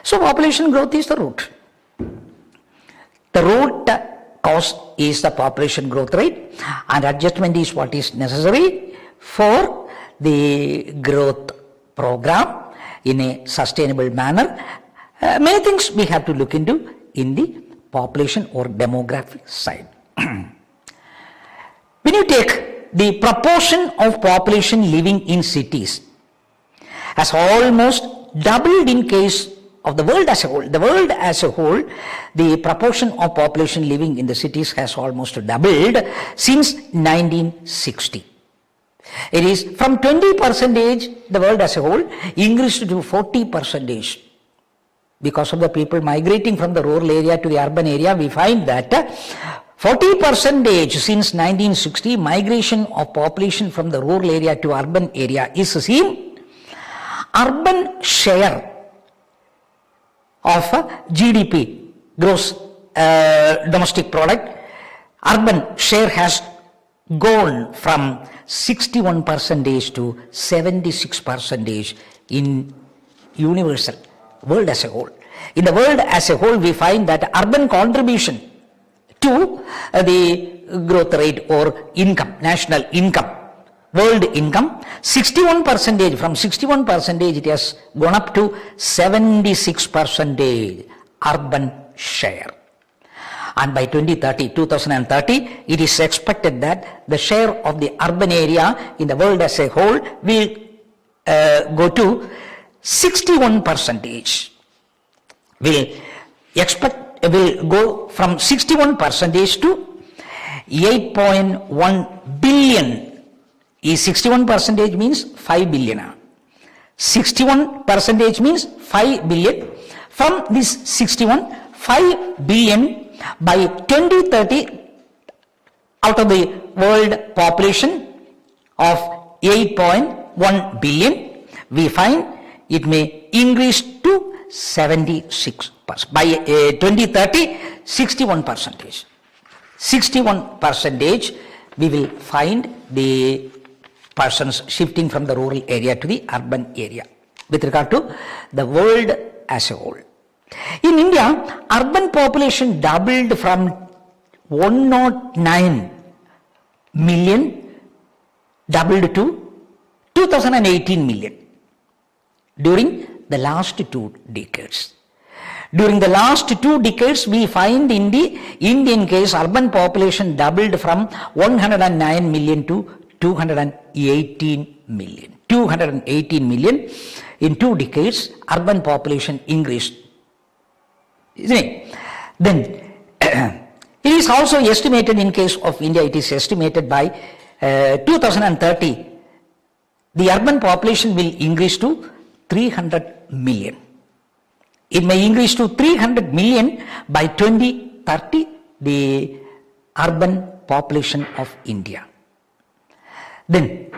So population growth is the root. The root cause is the population growth rate, and adjustment is what is necessary for the growth program in a sustainable manner. Many things we have to look into in the population or demographic side. When you take the proportion of population living in cities has almost doubled in case of the world as a whole. The world as a whole, the proportion of population living in the cities has almost doubled since 1960. It is from 20%, the world as a whole, increased to 40%. Because of the people migrating from the rural area to the urban area, we find that 40% since 1960, migration of population from the rural area to urban area is seen. Urban share of GDP, gross domestic product, urban share has gone from 61% to 76% in universal world as a whole. In the world as a whole, we find that urban contribution to the growth rate or income, national income, world income, 61%, from 61% it has gone up to 76% urban share. And by 2030, it is expected that the share of the urban area in the world as a whole will go to 61%. Will go from 61% to 8.1 billion. Is 61% means 5 billion. 61% means 5 billion. From this 61, 5 billion by 2030 out of the world population of 8.1 billion, we find it may increase to 76%. By 2030, 61%. 61% we will find the persons shifting from the rural area to the urban area with regard to the world as a whole. In India, urban population doubled from 109 million doubled to 2018 million during the last 2 decades. During the last 2 decades, we find in the Indian case, urban population doubled from 109 million to 218 million. 218 million in 2 decades, urban population increased. Isn't it? Then, it is also estimated in case of India, it is estimated by 2030, the urban population will increase to 300 million. It may increase to 300 million by 2030, the urban population of India. Then,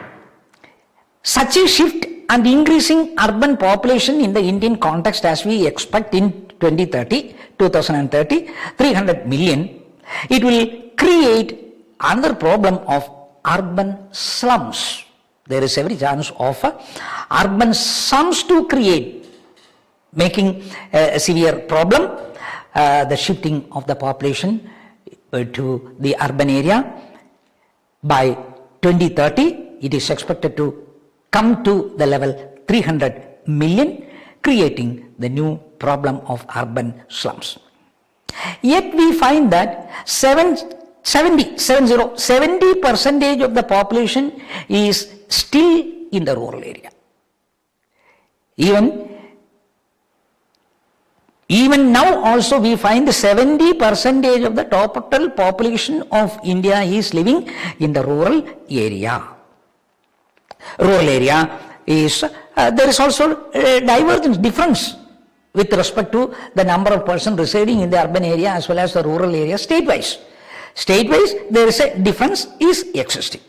such a shift and increasing urban population in the Indian context as we expect in 2030, 300 million, it will create another problem of urban slums. There is every chance of urban slums to create, making a severe problem, the shifting of the population to the urban area. By 2030, it is expected to come to the level 300 million, creating the new problem of urban slums. Yet we find that 70% of the population is still in the rural area. Even now also we find 70% of the total population of India is living in the rural area. Rural area is, there is also a divergence, difference with respect to the number of persons residing in the urban area as well as the rural area state-wise. State-wise, there is a difference is existing.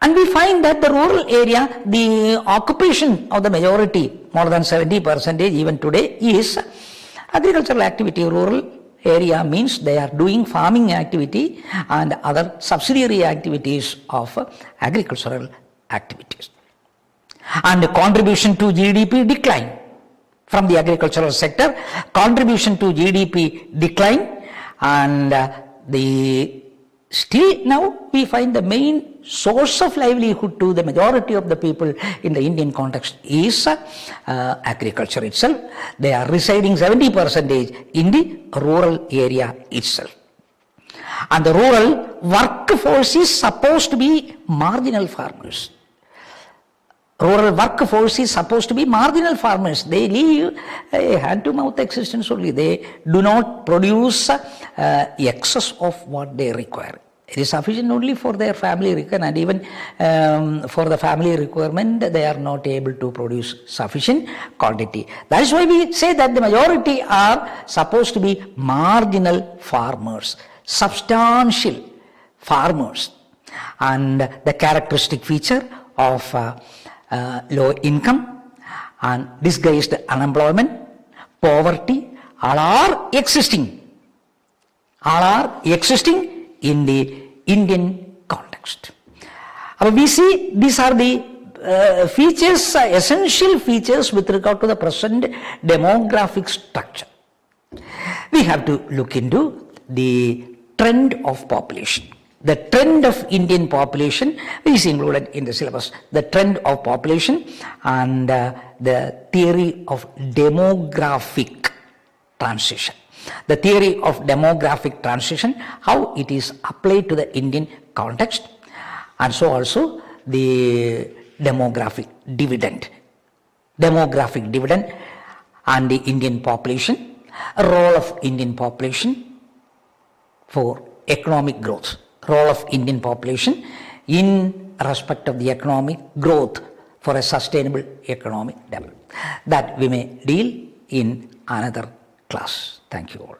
And we find that the rural area, the occupation of the majority, more than 70% even today, is agricultural activity. Rural area means they are doing farming activity and other subsidiary activities of agricultural activities. And the contribution to GDP decline from the agricultural sector, contribution to GDP decline, and still now we find the main source of livelihood to the majority of the people in the Indian context is agriculture itself. They are residing 70% in the rural area itself. And the rural workforce is supposed to be marginal farmers. Rural workforce is supposed to be marginal farmers. They live a hand-to-mouth existence only. They do not produce excess of what they require. It is sufficient only for their family requirement, and even for the family requirement, they are not able to produce sufficient quantity. That is why we say that the majority are supposed to be marginal farmers, substantial farmers. And the characteristic feature of low income and disguised unemployment, poverty, all are existing in the Indian context. We see these are the features, essential features with regard to the present demographic structure. We have to look into the trend of population. The trend of Indian population is included in the syllabus. The trend of population and the theory of demographic transition. The theory of demographic transition, how it is applied to the Indian context, and so also the demographic dividend and the Indian population, a role of Indian population for economic growth, role of Indian population in respect of the economic growth for a sustainable economic development. That we may deal in another class. Thank you all.